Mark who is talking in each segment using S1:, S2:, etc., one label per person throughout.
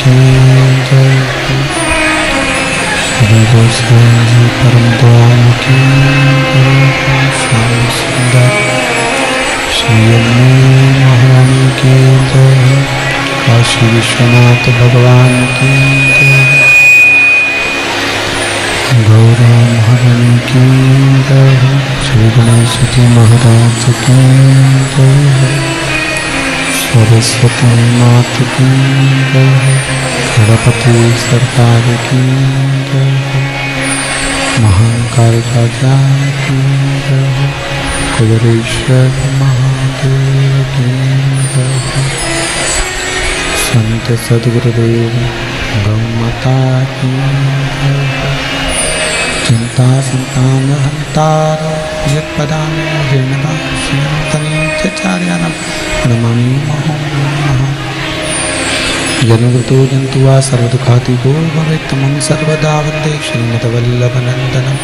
S1: की जय। श्री गोसाई जी परम दयाल की जय। श्याम सुंदर श्री अम्मे महारानी की जय। काशी विश्वनाथ भगवान की जय। गौरा महारानी की जय। श्री गणेश जी महाराज की जय। सरस्वती मात की जय। गणपति सरकार की जय। महाकाल राजा की जय। कुबेरेश्वर महादेव की जय। संत सद्गुरुदेव गौमाता की जय। चिंता संतान हंतार यत्पदानि जीर्णदास्यन्तनि चचार्याणां नमामि महं। जनुवृतो जन्तु वा सर्वदुःखातिको भवेत् मम सर्वदा वन्दे श्रीमद्वल्लभनन्दनम्।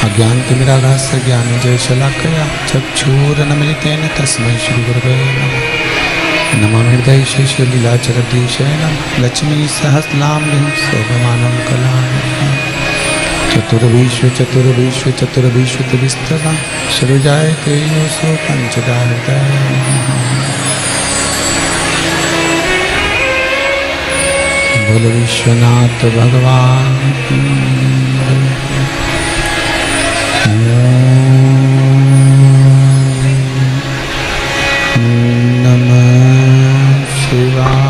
S1: अज्ञानतिमिरागास्य ज्ञानजयशलाकया चक्षुरुन्मीलितेन तस्मै श्रीगुरवे नमः। नमामि हृदयशेषलीलाचरदीशयनं लक्ष्मीसहस्रनाम्भिः शोभमानं कलानिधिम्। चतुर्विश्वचतुर्विश्वचतुर्विश्वतिस्तदा सृजायते योऽसो पञ्चदा हृदयः। बोल विश्वनाथ भगवान की नमः शिवाय।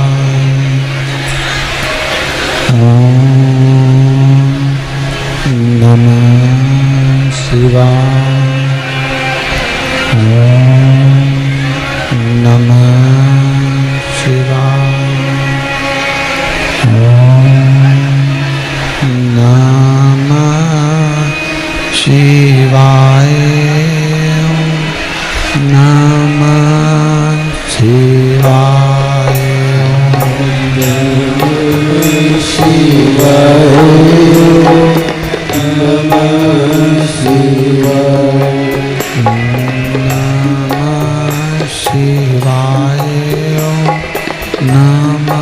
S1: नमः शिवाय। नमः शिवाय। नमः शिवाय। नमः शिवाय।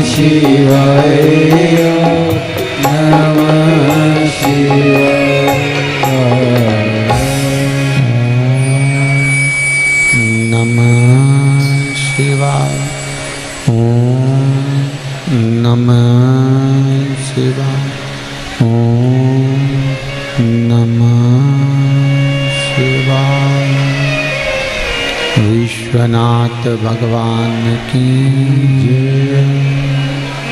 S2: शिवाय नमः
S1: नमः शिवाय। ओम नमः शिवाय। विश्वनाथ भगवान की जय।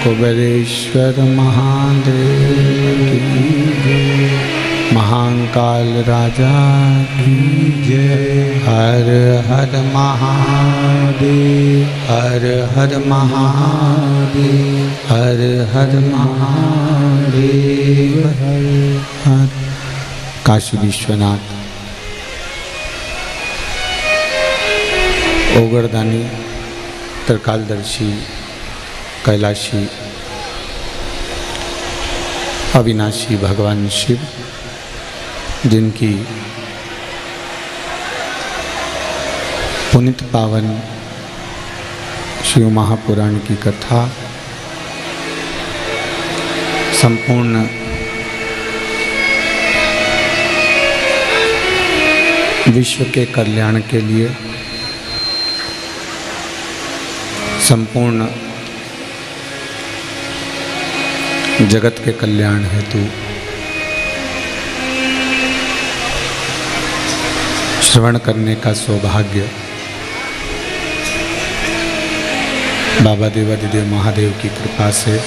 S1: कुबेरेश्वर महादेव की जय। महाकाल राजा की जय। हर हर महादेव, हर हर महादेव, हर हर महादेव, हर हर। काशी विश्वनाथ ओगरदानी त्रिकालदर्शी कैलाशी अविनाशी भगवान शिव, जिनकी पुनित पावन शिव महापुराण की कथा संपूर्ण विश्व के कल्याण के लिए, संपूर्ण जगत के कल्याण हेतु श्रवण करने का सौभाग्य बाबा देवादिदेव महादेव की कृपा से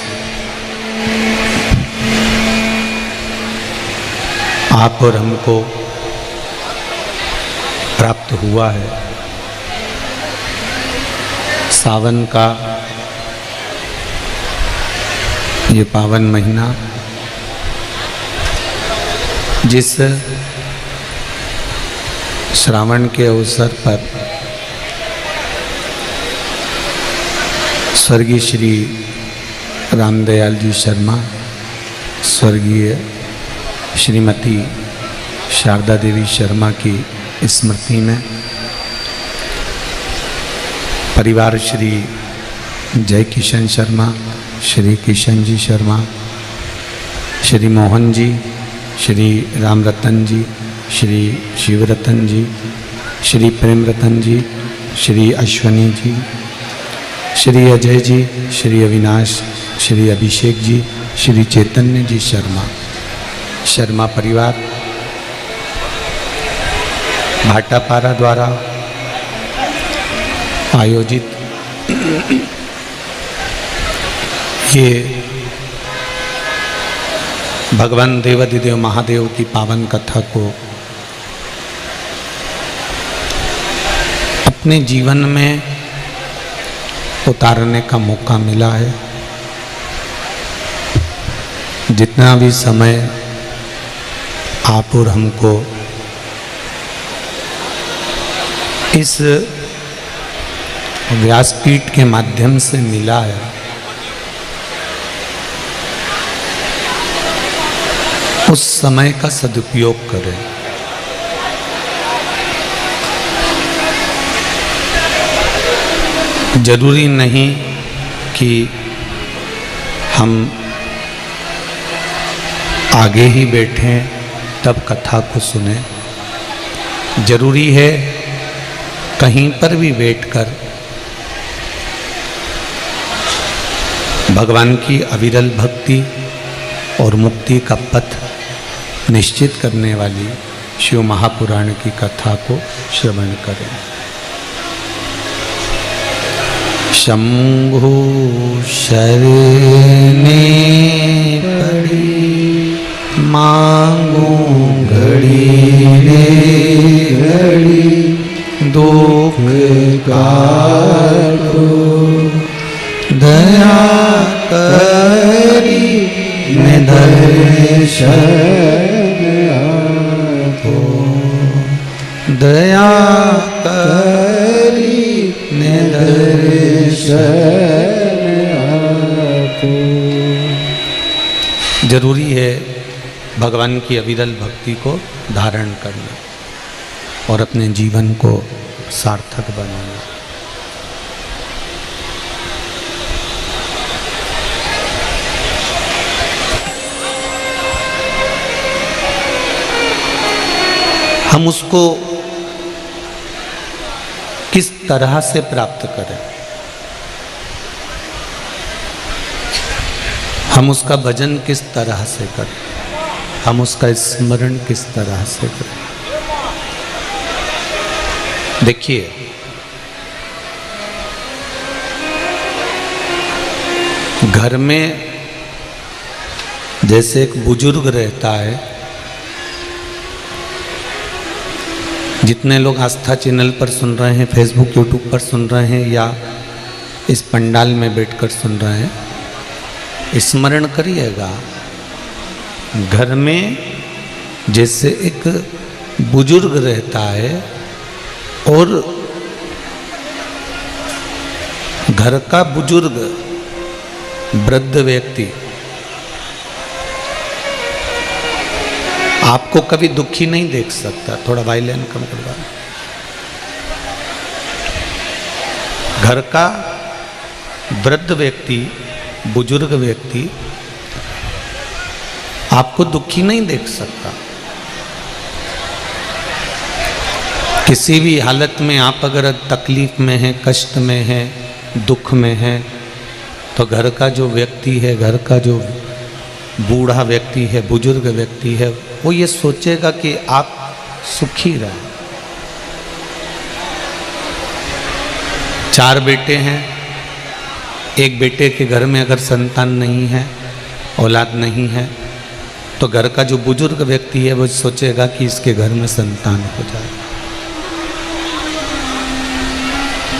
S1: आप और हमको प्राप्त हुआ है। सावन का ये पावन महीना, जिस श्रावण के अवसर पर स्वर्गीय श्री रामदयाल जी शर्मा, स्वर्गीय श्रीमती शारदा देवी शर्मा की स्मृति में परिवार श्री जय किशन शर्मा, श्री किशन जी शर्मा, श्री मोहन जी, श्री राम रतन जी, श्री शिवरतन जी, श्री प्रेम रतन जी, श्री अश्वनी जी, श्री अजय जी, श्री अविनाश, श्री अभिषेक जी, श्री चैतन्य जी शर्मा, शर्मा परिवार भाटापारा द्वारा आयोजित ये भगवान देवादिदेव महादेव की पावन कथा को अपने जीवन में उतारने का मौका मिला है। जितना भी समय आप और हमको इस व्यासपीठ के माध्यम से मिला है, उस समय का सदुपयोग करें। जरूरी नहीं कि हम आगे ही बैठें तब कथा को सुने। जरूरी है कहीं पर भी बैठकर भगवान की अविरल भक्ति और मुक्ति का पथ निश्चित करने वाली शिव महापुराण की कथा को श्रवण करें। शंभु शरणे पड़ी मांगो घड़ी रे घड़ी, दुख काटो दया करी मैं दर्शन आपो, दया करी मैं दर्शन आपो। जरूरी है भगवान की अविरल भक्ति को धारण करना और अपने जीवन को सार्थक बनाना। हम उसको किस तरह से प्राप्त करें? हम उसका भजन किस तरह से करें, हम उसका स्मरण किस तरह से करें। देखिए, घर में जैसे एक बुजुर्ग रहता है, जितने लोग आस्था चैनल पर सुन रहे हैं, फेसबुक यूट्यूब पर सुन रहे हैं या इस पंडाल में बैठकर सुन रहे हैं, स्मरण करिएगा, घर में जैसे एक बुजुर्ग रहता है और घर का बुजुर्ग वृद्ध व्यक्ति आपको कभी दुखी नहीं देख सकता। थोड़ा वायलेंस कम करवा। घर का वृद्ध व्यक्ति, बुजुर्ग व्यक्ति आपको दुखी नहीं देख सकता। किसी भी हालत में आप अगर तकलीफ में हैं, कष्ट में हैं, दुख में हैं, तो घर का जो व्यक्ति है, घर का जो बूढ़ा व्यक्ति है, बुजुर्ग व्यक्ति है, वो ये सोचेगा कि आप सुखी रहें। 4 बेटे हैं, एक बेटे के घर में अगर संतान नहीं है, औलाद नहीं है, तो घर का जो बुजुर्ग व्यक्ति है वो सोचेगा कि इसके घर में संतान हो जाए।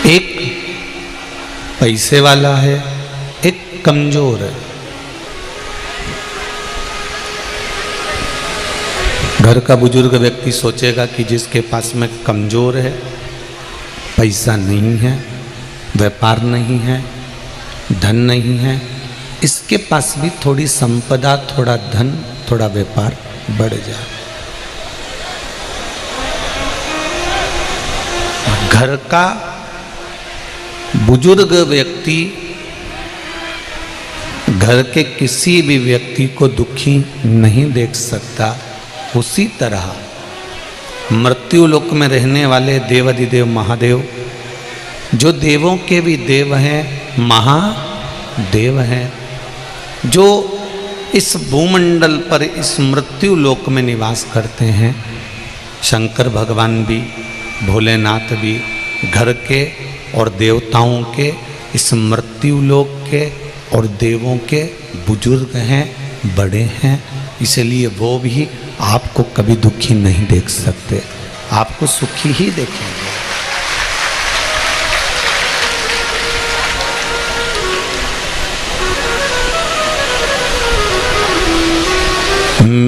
S1: एक पैसे वाला है, एक कमजोर है। घर का बुजुर्ग व्यक्ति सोचेगा कि जिसके पास में कमजोर है, पैसा नहीं है, व्यापार नहीं है, धन नहीं है, इसके पास भी थोड़ी संपदा, थोड़ा धन, थोड़ा व्यापार बढ़ जाए। घर का बुजुर्ग व्यक्ति घर के किसी भी व्यक्ति को दुखी नहीं देख सकता। उसी तरह मृत्यु लोक में रहने वाले देवाधिदेव महादेव, जो देवों के भी देव हैं, महादेव हैं, जो इस भूमंडल पर इस मृत्यु लोक में निवास करते हैं, शंकर भगवान भी, भोलेनाथ भी घर के और देवताओं के, इस मृत्यु लोक के और देवों के बुजुर्ग हैं, बड़े हैं। इसलिए वो भी आपको कभी दुखी नहीं देख सकते, आपको सुखी ही देखेंगे।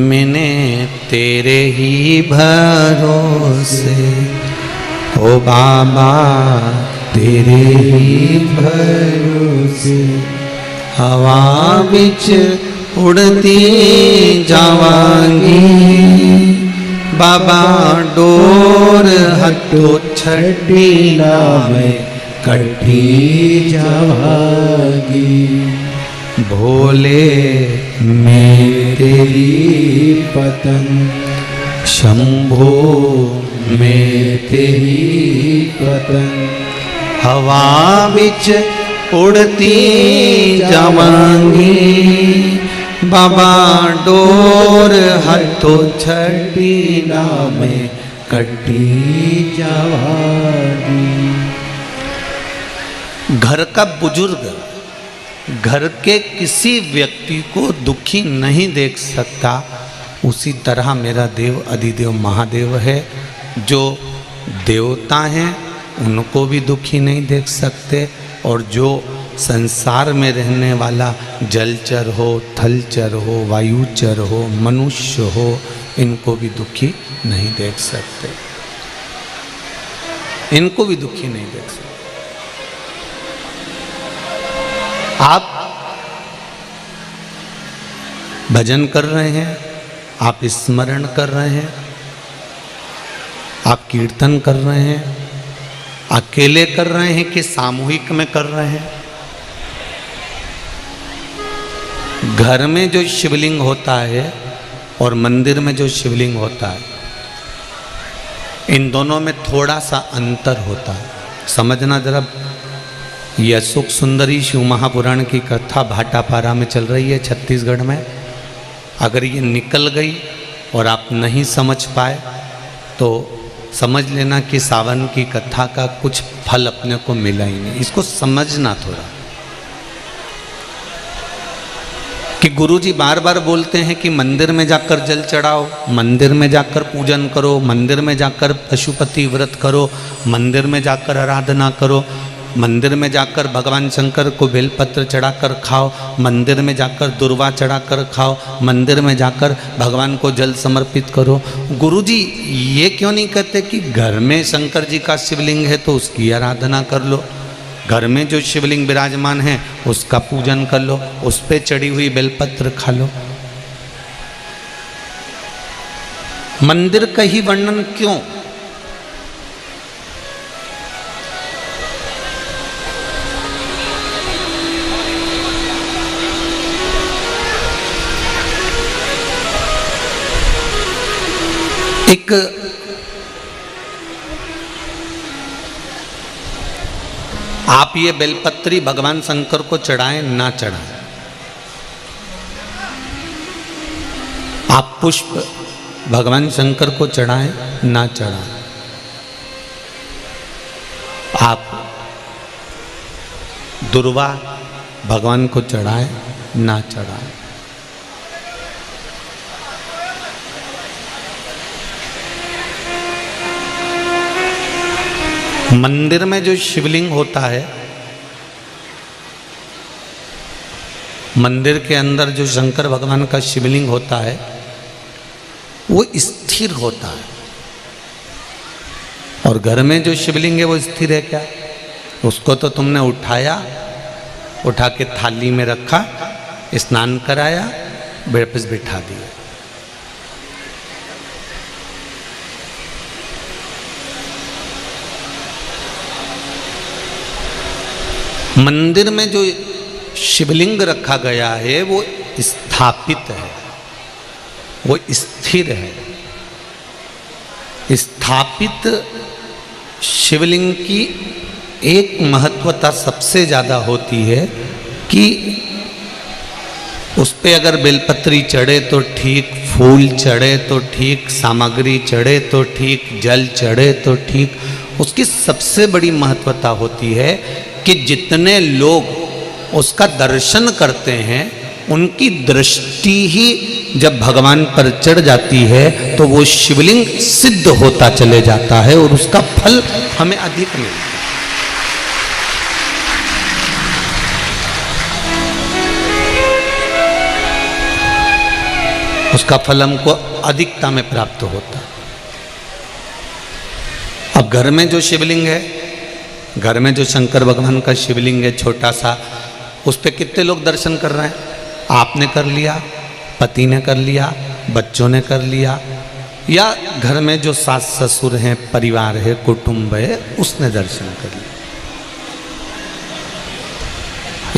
S1: मैंने तेरे ही भरोसे, ओ बाबा तेरे ही भरोसे, हवा बिच उड़ती जावांगी, बाबा डोर हटो छड़ी लावे, कटी जावांगी। भोले में तेरी पतन, शंभो में तेरी पतन, हवा बिच उड़ती जावांगी, बाबा डोर हटो छड़ी लावे, कटी जावांगी। घर का बुजुर्ग घर के किसी व्यक्ति को दुखी नहीं देख सकता। उसी तरह मेरा देव अधिदेव महादेव है, जो देवता हैं उनको भी दुखी नहीं देख सकते, और जो संसार में रहने वाला जलचर हो, थलचर हो, वायुचर हो, मनुष्य हो, इनको भी दुखी नहीं देख सकते, इनको भी दुखी नहीं देख सकते। आप भजन कर रहे हैं, आप स्मरण कर रहे हैं, आप कीर्तन कर रहे हैं, अकेले कर रहे हैं कि सामूहिक में कर रहे हैं। घर में जो शिवलिंग होता है और मंदिर में जो शिवलिंग होता है, इन दोनों में थोड़ा सा अंतर होता है। समझना जरा, ये अशोक सुंदरी शिव महापुराण की कथा भाटापारा में चल रही है छत्तीसगढ़ में। अगर ये निकल गई और आप नहीं समझ पाए तो समझ लेना कि सावन की कथा का कुछ फल अपने को मिला ही नहीं। इसको समझना थोड़ा कि गुरुजी बार बार बोलते हैं कि मंदिर में जाकर जल चढ़ाओ, मंदिर में जाकर पूजन करो, मंदिर में जाकर पशुपति व्रत करो, मंदिर में जाकर आराधना करो, मंदिर में जाकर भगवान शंकर को बेलपत्र चढ़ाकर खाओ, मंदिर में जाकर दुर्वा चढ़ाकर खाओ, मंदिर में जाकर भगवान को जल समर्पित करो। गुरुजी ये क्यों नहीं कहते कि घर में शंकर जी का शिवलिंग है तो उसकी आराधना कर लो, घर में जो शिवलिंग विराजमान है उसका पूजन कर लो, उस पे चढ़ी हुई बेलपत्र खा लो। मंदिर का ही वर्णन क्यों? एक आप ये बेलपत्री भगवान शंकर को चढ़ाएं ना चढ़ाएं, आप पुष्प भगवान शंकर को चढ़ाएं ना चढ़ाएं, आप दुर्वा भगवान को चढ़ाएं ना चढ़ाएं, मंदिर में जो शिवलिंग होता है, मंदिर के अंदर जो शंकर भगवान का शिवलिंग होता है वो स्थिर होता है, और घर में जो शिवलिंग है वो स्थिर है क्या? उसको तो तुमने उठाया, उठा के थाली में रखा, स्नान कराया, वापस बिठा दिया। मंदिर में जो शिवलिंग रखा गया है वो स्थापित है, वो स्थिर है। स्थापित शिवलिंग की एक महत्वता सबसे ज़्यादा होती है कि उस पे अगर बेलपत्री चढ़े तो ठीक, फूल चढ़े तो ठीक, सामग्री चढ़े तो ठीक, जल चढ़े तो ठीक। उसकी सबसे बड़ी महत्वता होती है कि जितने लोग उसका दर्शन करते हैं उनकी दृष्टि ही जब भगवान पर चढ़ जाती है तो वो शिवलिंग सिद्ध होता चले जाता है और उसका फल हमें अधिक मिलता है। उसका फल हमको अधिकता में प्राप्त होता है। अब घर में जो शिवलिंग है, घर में जो शंकर भगवान का शिवलिंग है छोटा सा, उस पे कितने लोग दर्शन कर रहे हैं? आपने कर लिया, पति ने कर लिया, बच्चों ने कर लिया, या घर में जो सास ससुर हैं, परिवार है, कुटुंब है, उसने दर्शन कर लिया।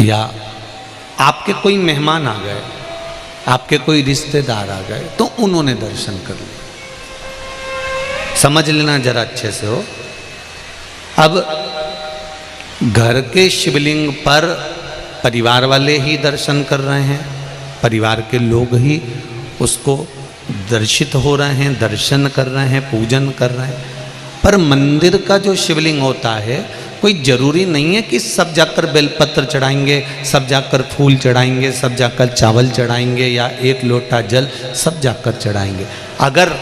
S1: या आपके कोई मेहमान आ गए, आपके कोई रिश्तेदार आ गए तो उन्होंने दर्शन कर लिया। समझ लेना जरा अच्छे से हो। अब घर के शिवलिंग पर परिवार वाले ही दर्शन कर रहे हैं, परिवार के लोग ही उसको दर्शित हो रहे हैं, दर्शन कर रहे हैं, पूजन कर रहे हैं। पर मंदिर का जो शिवलिंग होता है, कोई जरूरी नहीं है कि सब जाकर बेलपत्र चढ़ाएंगे, सब जाकर फूल चढ़ाएंगे, सब जाकर चावल चढ़ाएंगे या एक लोटा जल सब जाकर चढ़ाएंगे। अगर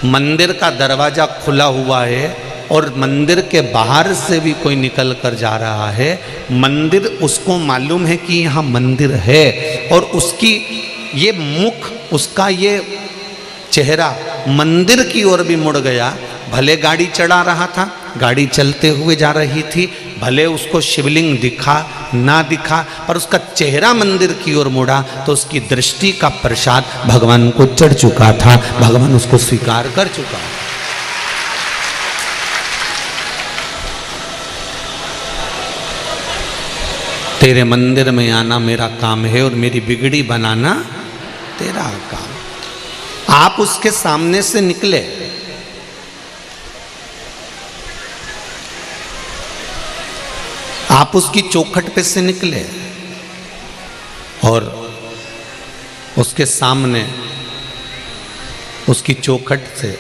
S1: मंदिर का दरवाजा खुला हुआ है और मंदिर के बाहर से भी कोई निकल कर जा रहा है, मंदिर उसको मालूम है कि यहाँ मंदिर है और उसकी ये मुख, उसका ये चेहरा मंदिर की ओर भी मुड़ गया। भले गाड़ी चढ़ा रहा था, गाड़ी चलते हुए जा रही थी, भले उसको शिवलिंग दिखा ना दिखा, पर उसका चेहरा मंदिर की ओर मुड़ा तो उसकी दृष्टि का प्रसाद भगवान को चढ़ चुका था, भगवान उसको स्वीकार कर चुका। तेरे मंदिर में आना मेरा काम है और मेरी बिगड़ी बनाना तेरा काम। आप उसके सामने से निकले, आप उसकी चौखट पे से निकले और उसके सामने उसकी चौखट से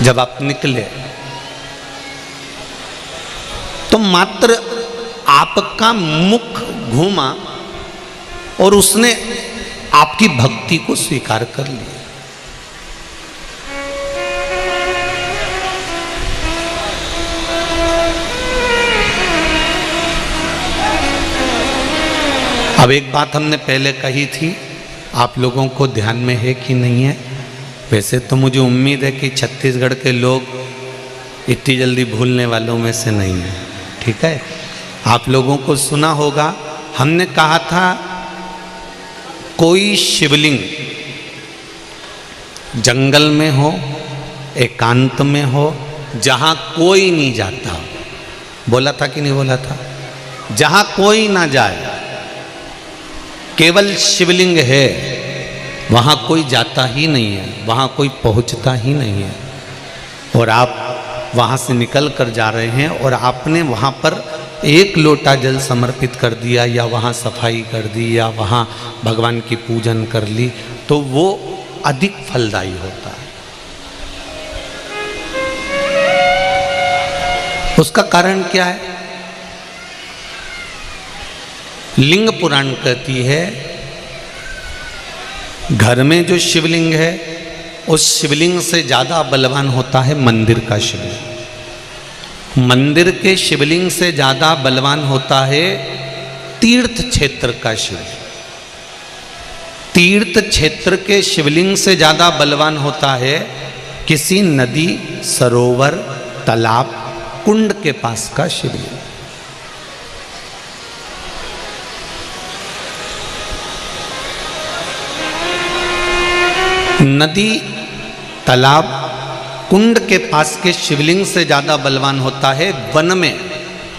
S1: जब आप निकले तो मात्र आपका मुख घूमा और उसने आपकी भक्ति को स्वीकार कर लिया। अब एक बात हमने पहले कही थी, आप लोगों को ध्यान में है कि नहीं है? वैसे तो मुझे उम्मीद है कि छत्तीसगढ़ के लोग इतनी जल्दी भूलने वालों में से नहीं है। ठीक है, आप लोगों को सुना होगा, हमने कहा था कोई शिवलिंग जंगल में हो, एकांत में हो, जहां कोई नहीं जाता। बोला था कि नहीं बोला था? जहां कोई ना जाए, केवल शिवलिंग है, वहां कोई जाता ही नहीं है, वहां कोई पहुंचता ही नहीं है। और आप वहां से निकल कर जा रहे हैं और आपने वहां पर एक लोटा जल समर्पित कर दिया या वहां सफाई कर दी या वहां भगवान की पूजन कर ली, तो वो अधिक फलदायी होता है। उसका कारण क्या है? लिंग पुराण कहती है, घर में जो शिवलिंग है उस शिवलिंग से ज्यादा बलवान होता है मंदिर का शिवलिंग। मंदिर के शिवलिंग से ज्यादा बलवान होता है तीर्थ क्षेत्र का शिवलिंग। तीर्थ क्षेत्र के शिवलिंग से ज्यादा बलवान होता है किसी नदी, सरोवर, तालाब, कुंड के पास का शिवलिंग। नदी, तालाब, कुंड के पास के शिवलिंग से ज्यादा बलवान होता है वन में,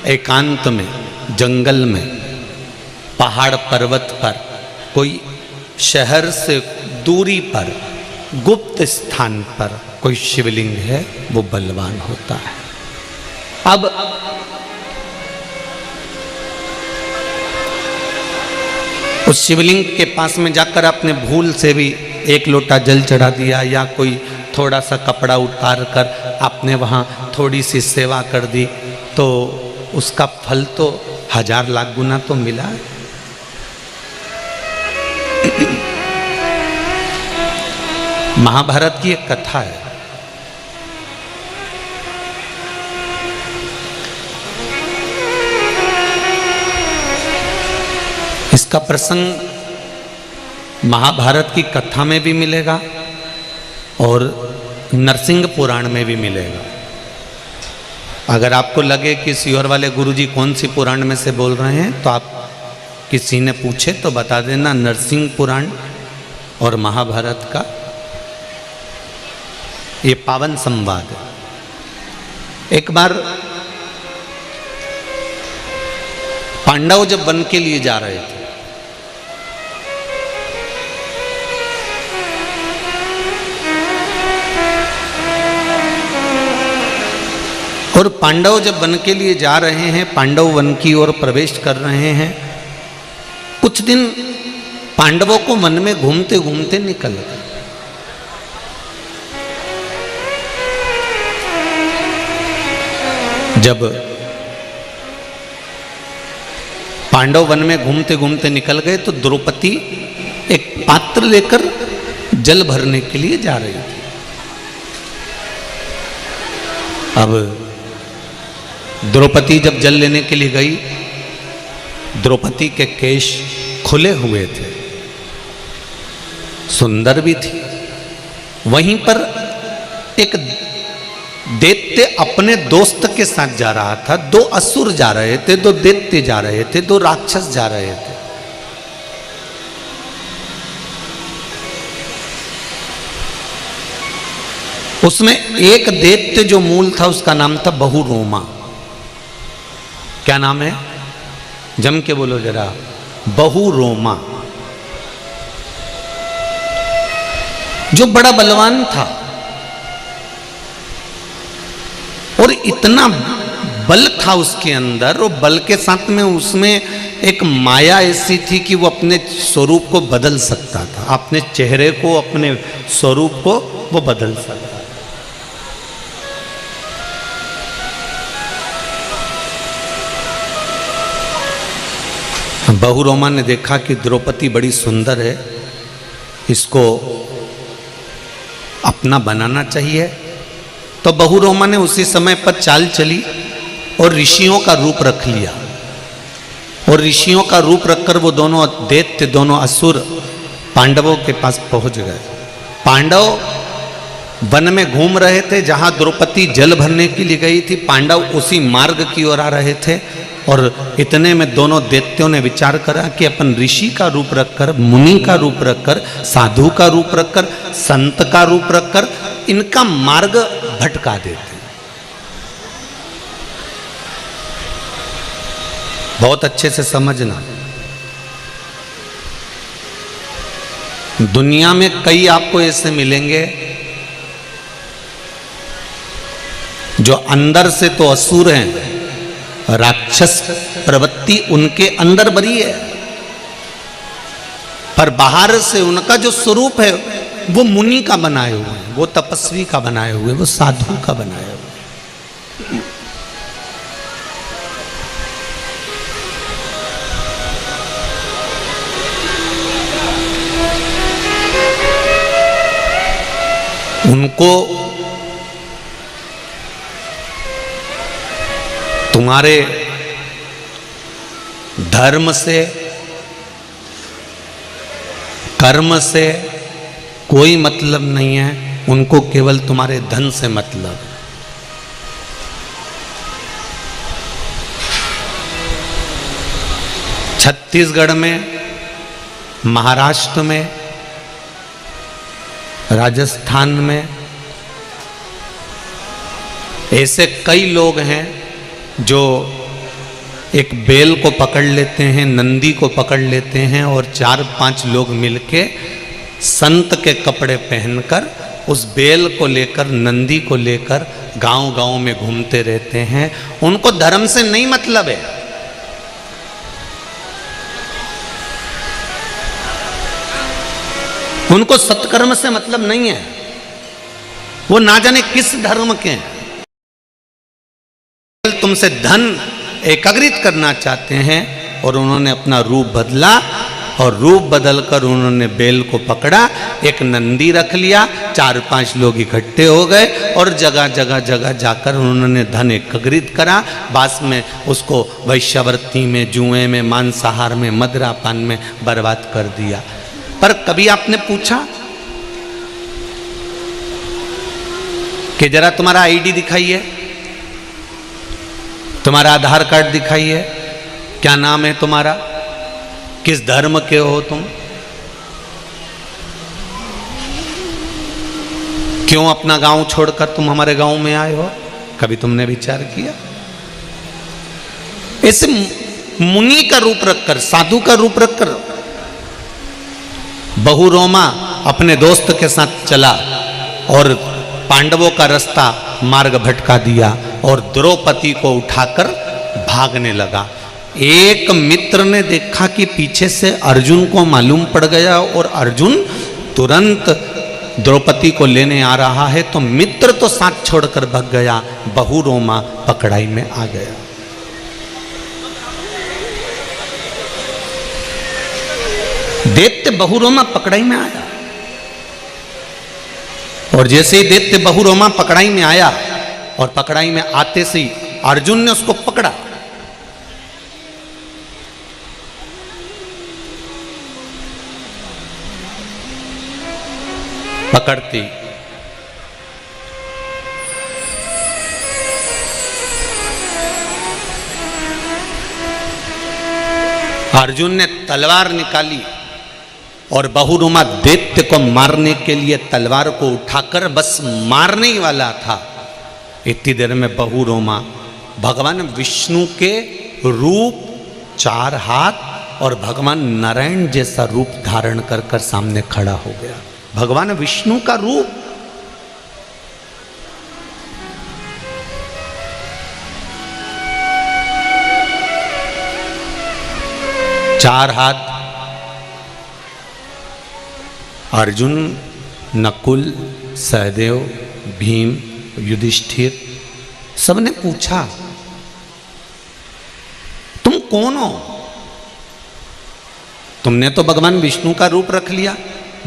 S1: एकांत में, जंगल में, पहाड़ पर्वत पर, कोई शहर से दूरी पर, गुप्त स्थान पर कोई शिवलिंग है, वो बलवान होता है। अब उस शिवलिंग के पास में जाकर आपने भूल से भी एक लोटा जल चढ़ा दिया या कोई थोड़ा सा कपड़ा उतार कर आपने वहाँ थोड़ी सी सेवा कर दी, तो उसका फल तो 1000 लाख गुना तो मिला। महाभारत की एक कथा है, इसका प्रसंग महाभारत की कथा में भी मिलेगा और नरसिंह पुराण में भी मिलेगा। अगर आपको लगे कि सियोर वाले गुरुजी कौन सी पुराण में से बोल रहे हैं, तो आप किसी ने पूछे तो बता देना, नरसिंह पुराण और महाभारत का ये पावन संवाद है। एक बार पांडव जब वन के लिए जा रहे थे, और पांडव जब वन के लिए जा रहे हैं, पांडव वन की ओर प्रवेश कर रहे हैं, कुछ दिन पांडवों को वन में घूमते घूमते निकल गए। जब पांडव वन में घूमते घूमते निकल गए तो द्रौपदी एक पात्र लेकर जल भरने के लिए जा रही थी। अब द्रौपदी जब जल लेने के लिए गई, द्रौपदी के केश खुले हुए थे, सुंदर भी थी। वहीं पर एक दैत्य अपने दोस्त के साथ जा रहा था। 2 असुर जा रहे थे, 2 दैत्य जा रहे थे, 2 राक्षस जा रहे थे। उसमें एक दैत्य जो मूल था उसका नाम था बहुरोमा। क्या नाम है? जम के बोलो जरा। बहुरोमा, जो बड़ा बलवान था। और इतना बल था उसके अंदर, और बल के साथ में उसमें एक माया ऐसी थी कि वो अपने स्वरूप को बदल सकता था, अपने चेहरे को, अपने स्वरूप को वो बदल सकता था। बहुरोमा ने देखा कि द्रौपदी बड़ी सुंदर है, इसको अपना बनाना चाहिए। तो बहुरोमा ने उसी समय पर चाल चली और ऋषियों का रूप रख लिया, और ऋषियों का रूप रखकर वो दोनों दैत्य, दोनों असुर पांडवों के पास पहुंच गए। पांडव वन में घूम रहे थे, जहां द्रौपदी जल भरने के लिए गई थी, पांडव उसी मार्ग की ओर आ रहे थे। और इतने में दोनों दैत्यों ने विचार करा कि अपन ऋषि का रूप रखकर, मुनि का रूप रखकर, साधु का रूप रखकर, संत का रूप रखकर इनका मार्ग भटका देते। बहुत अच्छे से समझना, दुनिया में कई आपको ऐसे मिलेंगे जो अंदर से तो असुर हैं, राक्षस प्रवृत्ति उनके अंदर भरी है, पर बाहर से उनका जो स्वरूप है वो मुनि का बनाए हुए हैं, वो तपस्वी का बनाए हुए, वो साधु का बनाए हुए। उनको तुम्हारे धर्म से, कर्म से कोई मतलब नहीं है, उनको केवल तुम्हारे धन से मतलब। छत्तीसगढ़ में, महाराष्ट्र में, राजस्थान में ऐसे कई लोग हैं जो एक बेल को पकड़ लेते हैं, नंदी को पकड़ लेते हैं, और 4-5 लोग मिलके संत के कपड़े पहनकर उस बेल को लेकर, नंदी को लेकर गांव-गांव में घूमते रहते हैं। उनको धर्म से नहीं मतलब है, उनको सत्कर्म से मतलब नहीं है, वो ना जाने किस धर्म के हैं। तुमसे धन एकत्रित करना चाहते हैं, और उन्होंने अपना रूप बदला, और रूप बदलकर उन्होंने बेल को पकड़ा, एक नंदी रख लिया, 4-5 लोग इकट्ठे हो गए और जगह जगह जगह जाकर उन्होंने धन एकत्रित करा। बाद में उसको वैश्यावृत्ति में, जुए में, मांसाहार में, मदिरापान में बर्बाद कर दिया। पर कभी आपने पूछा कि जरा तुम्हारा आईडी दिखाइए, तुम्हारा आधार कार्ड दिखाइए, क्या नाम है तुम्हारा, किस धर्म के हो तुम, क्यों अपना गांव छोड़कर तुम हमारे गांव में आए हो? कभी तुमने विचार किया? ऐसे मुनि का रूप रखकर, साधु का रूप रखकर बहुरोमा अपने दोस्त के साथ चला और पांडवों का रास्ता मार्ग भटका दिया और द्रौपदी को उठाकर भागने लगा। एक मित्र ने देखा कि पीछे से अर्जुन को मालूम पड़ गया और अर्जुन तुरंत द्रौपदी को लेने आ रहा है, तो मित्र तो साथ छोड़कर भाग गया, बहुरोमा पकड़ाई में आ गया। दैत्य बहुरोमा पकड़ाई में आया, और जैसे ही दैत्य बहुरोमा पकड़ाई में आया, और पकड़ाई में आते से ही अर्जुन ने उसको पकड़ा। पकड़ती अर्जुन ने तलवार निकाली और बहुरोमा दैत्य को मारने के लिए तलवार को उठाकर बस मारने ही वाला था। इतनी देर में बहुरोमा भगवान विष्णु के रूप, 4 हाथ और भगवान नारायण जैसा रूप धारण कर सामने खड़ा हो गया। भगवान विष्णु का रूप। चार हाथ। अर्जुन, नकुल, सहदेव, भीम, युधिष्ठिर सबने पूछा तुम कौन हो? तुमने तो भगवान विष्णु का रूप रख लिया,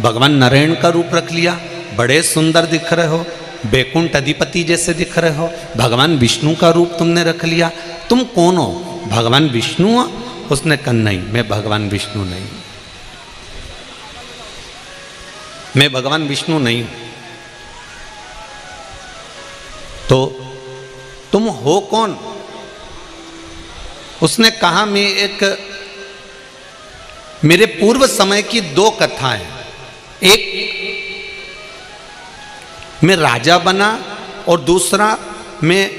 S1: भगवान नारायण का रूप रख लिया, बड़े सुंदर दिख रहे हो, बैकुंठ अधिपति जैसे दिख रहे हो, भगवान विष्णु का रूप तुमने रख लिया, तुम कौन हो? भगवान विष्णु हो? उसने कहा नहीं, मैं भगवान विष्णु नहीं, मैं भगवान विष्णु नहीं हूं। तो तुम हो कौन? उसने कहा मैं एक, मेरे पूर्व समय की दो कथाएं, एक मैं राजा बना और दूसरा मैं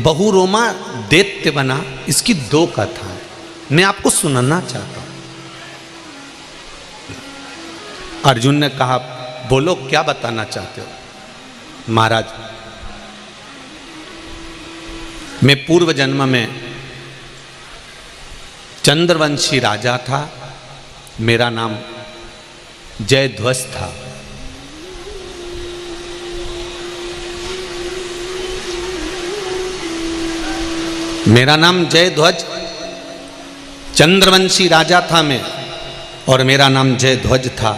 S1: बहुरोमा दैत्य बना, इसकी दो कथाएं मैं आपको सुनाना चाहता हूं। अर्जुन ने कहा बोलो क्या बताना चाहते हो? महाराज, मैं पूर्व जन्म में चंद्रवंशी राजा था, मेरा नाम जयध्वज था। मेरा नाम जयध्वज, चंद्रवंशी राजा था मैं, और मेरा नाम जयध्वज था।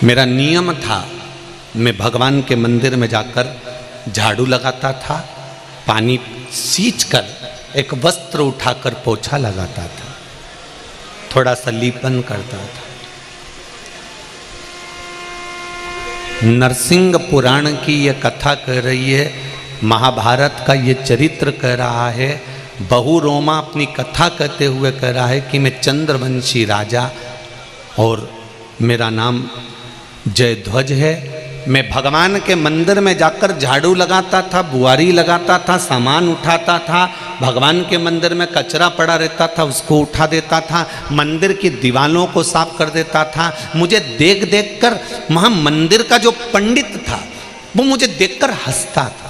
S1: मेरा नियम था, मैं भगवान के मंदिर में जाकर झाड़ू लगाता था, पानी सींचकर एक वस्त्र उठाकर पोछा लगाता था, थोड़ा सा लीपन करता था। नरसिंह पुराण की यह कथा कह रही है, महाभारत का ये चरित्र कह रहा है, बहुरोमा अपनी कथा कहते हुए कह रहा है कि मैं चंद्रवंशी राजा और मेरा नाम जयध्वज है। मैं भगवान के मंदिर में जाकर झाड़ू लगाता था, बुआरी लगाता था, सामान उठाता था, भगवान के मंदिर में कचरा पड़ा रहता था उसको उठा देता था, मंदिर की दीवालों को साफ कर देता था। मुझे देख देख कर वहाँ मंदिर का जो पंडित था वो मुझे देखकर हंसता था।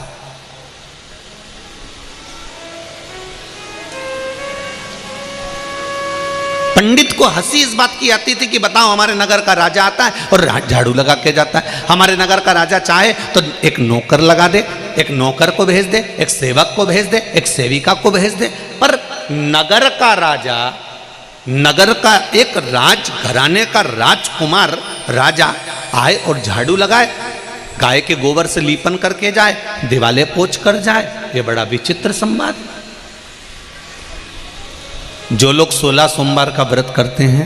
S1: पंडित को हंसी इस बात की आती थी कि बताओ हमारे नगर का राजा आता है और झाड़ू लगा के जाता है, हमारे नगर का राजा चाहे तो एक नौकर लगा दे, एक नौकर को भेज दे, एक सेवक को भेज दे, एक सेविका को भेज दे, पर नगर का राजा, नगर का एक राज घराने का राजकुमार राजा आए और झाड़ू लगाए, गाय के गोबर से लीपन करके जाए, दिवाले पोंछ कर जाए, ये बड़ा विचित्र संवाद। जो लोग 16 सोमवार का व्रत करते हैं,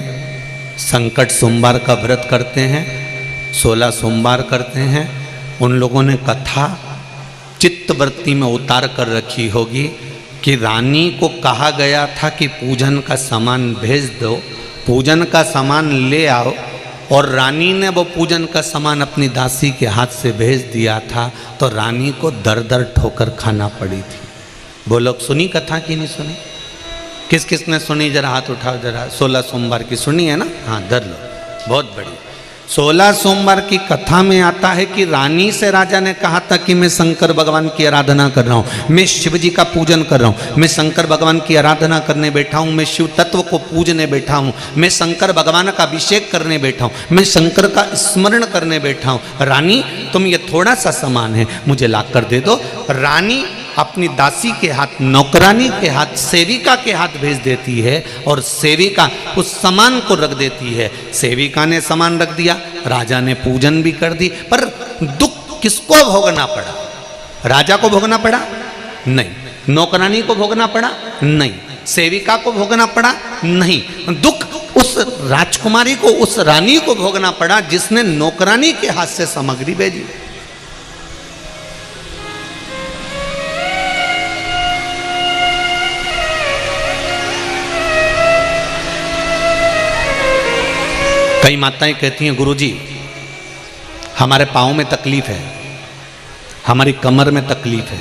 S1: संकट सोमवार का व्रत करते हैं, 16 सोमवार करते हैं, उन लोगों ने कथा चित्तवृत्ति में उतार कर रखी होगी कि रानी को कहा गया था कि पूजन का सामान भेज दो, पूजन का सामान ले आओ, और रानी ने वो पूजन का सामान अपनी दासी के हाथ से भेज दिया था, तो रानी को दर दर ठोकर खाना पड़ी थी। वो लोग सुनी कथा कि नहीं सुनी? किस किस ने सुनी? जरा हाथ उठाओ जरा। 16 सोमवार की सुनी है ना? हाँ, धर लो, बहुत बड़ी। 16 सोमवार की कथा में आता है कि रानी से राजा ने कहा था कि मैं शंकर भगवान की आराधना कर रहा हूँ, मैं शिव जी का पूजन कर रहा हूँ, मैं शंकर भगवान की आराधना करने बैठा हूँ, मैं शिव तत्व को पूजने बैठा हूँ, मैं शंकर भगवान का अभिषेक करने बैठा हूँ, मैं शंकर का स्मरण करने बैठा हूँ। रानी तुम ये थोड़ा सा सामान है मुझे ला कर दे दो। रानी अपनी दासी के हाथ, नौकरानी के हाथ, सेविका के हाथ भेज देती है और सेविका उस सामान को रख देती है। सेविका ने सामान रख दिया, राजा ने पूजन भी कर दी, पर दुख किसको भोगना पड़ा? राजा को भोगना पड़ा? नहीं। नौकरानी को भोगना पड़ा? नहीं। सेविका को भोगना पड़ा? नहीं। दुख उस राजकुमारी को, उस रानी को भोगना पड़ा जिसने नौकरानी के हाथ से सामग्री भेजी। कई माताएं कहती हैं गुरुजी हमारे पाँव में तकलीफ है, हमारी कमर में तकलीफ है।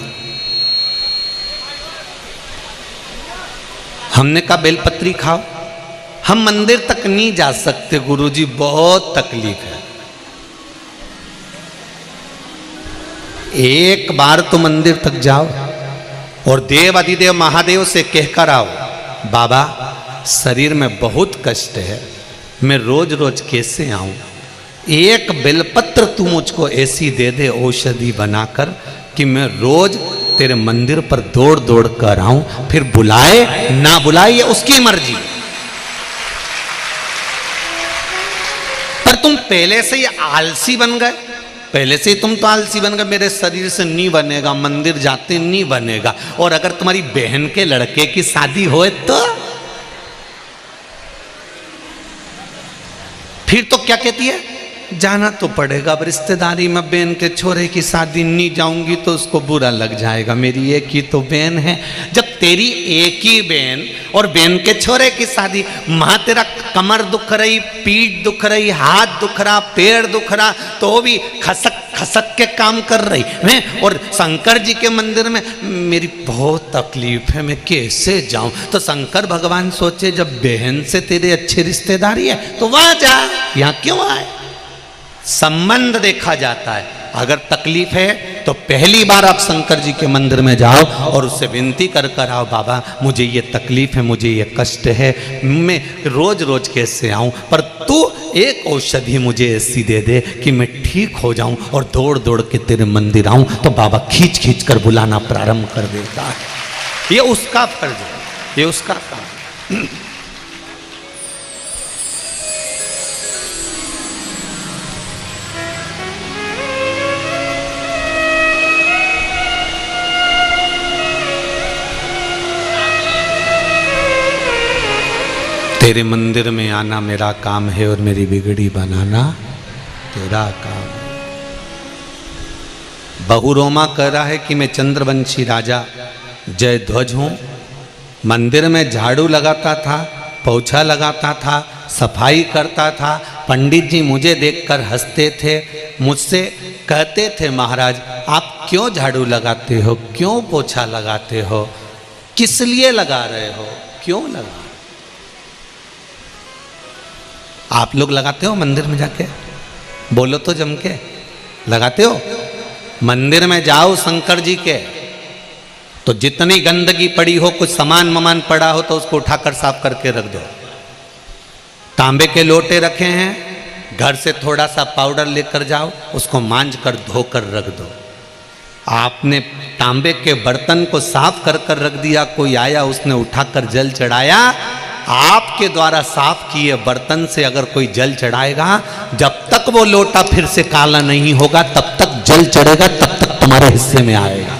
S1: हमने कहा बेलपत्री खाओ। हम मंदिर तक नहीं जा सकते गुरुजी, बहुत तकलीफ है। एक बार तो मंदिर तक जाओ, और देव अधिदेव महादेव से कहकर आओ, बाबा शरीर में बहुत कष्ट है, मैं रोज रोज कैसे आऊं, एक बेलपत्र तू मुझको ऐसी दे दे औषधि बनाकर कि मैं रोज तेरे मंदिर पर दौड़ दौड़ कर आऊं, फिर बुलाए ना बुलाए ये उसकी मर्जी। पर तुम पहले से ही आलसी बन गए, पहले से ही तुम तो आलसी बन गए, मेरे शरीर से नहीं बनेगा, मंदिर जाते नहीं बनेगा। और अगर तुम्हारी बहन के लड़के की शादी होए तो फिर तो क्या कहती है, जाना तो पड़ेगा, अब रिश्तेदारी में बहन के छोरे की शादी नहीं जाऊंगी तो उसको बुरा लग जाएगा, मेरी एक ही तो बहन है। जब तेरी एक ही बहन और बहन के छोरे की शादी, मां तेरा कमर दुख रही, पीठ दुख रही, हाथ दुख रहा, पैर दुख रहा, तो वो भी खसक खसक के काम कर रही है। और शंकर जी के मंदिर में मेरी बहुत तकलीफ है, मैं कैसे जाऊं। तो शंकर भगवान सोचे जब बहन से तेरे अच्छी रिश्तेदारी है तो वहां जा, यहां क्यों आए। संबंध देखा जाता है। अगर तकलीफ है तो पहली बार आप शंकर जी के मंदिर में जाओ और उससे विनती कर कर आओ, बाबा मुझे ये तकलीफ है, मुझे ये कष्ट है, मैं रोज रोज कैसे आऊं, पर तू एक औषधि मुझे ऐसी दे दे कि मैं ठीक हो जाऊं और दौड़ दौड़ के तेरे मंदिर आऊं। तो बाबा खींच खींच कर बुलाना प्रारंभ कर देता है। ये उसका फर्ज है, ये उसका काम। तेरे मंदिर में आना मेरा काम है और मेरी बिगड़ी बनाना तेरा काम है। बहुरोमा कह रहा है कि मैं चंद्रवंशी राजा जयध्वज हूँ। मंदिर में झाड़ू लगाता था, पोछा लगाता था, सफाई करता था। पंडित जी मुझे देखकर हंसते थे, मुझसे कहते थे महाराज आप क्यों झाड़ू लगाते हो, क्यों पोछा लगाते हो, किस लिए लगा रहे हो, क्यों लगा। आप लोग लगाते हो मंदिर में जाके, बोलो तो जम के, लगाते हो। मंदिर में जाओ शंकर जी के तो जितनी गंदगी पड़ी हो, कुछ सामान ममान पड़ा हो तो उसको उठाकर साफ करके रख दो। तांबे के लोटे रखे हैं, घर से थोड़ा सा पाउडर लेकर जाओ, उसको मांझ कर धोकर रख दो। आपने तांबे के बर्तन को साफ कर कर रख दिया, कोई आया उसने उठाकर जल चढ़ाया, आपके द्वारा साफ किए बर्तन से अगर कोई जल चढ़ाएगा, जब तक वो लोटा फिर से काला नहीं होगा तब तक जल चढ़ेगा, तब तक तुम्हारे हिस्से में आएगा।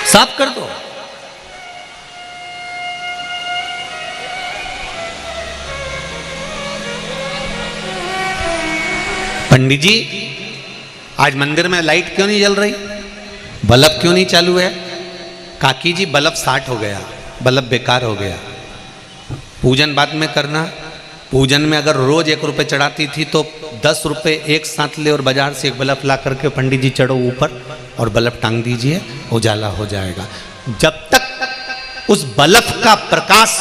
S1: साफ कर दो। पंडित जी आज मंदिर में लाइट क्यों नहीं जल रही, बल्ब क्यों नहीं चालू है। काकी जी बल्ब 60 हो गया, बल्ब बेकार हो गया, पूजन बाद में करना। पूजन में अगर रोज 1 रुपये चढ़ाती थी तो 10 रुपये एक साथ ले और बाजार से एक बल्ब ला करके पंडित जी चढ़ो ऊपर और बल्ब टांग दीजिए, उजाला हो जाएगा। जब तक उस बल्ब का प्रकाश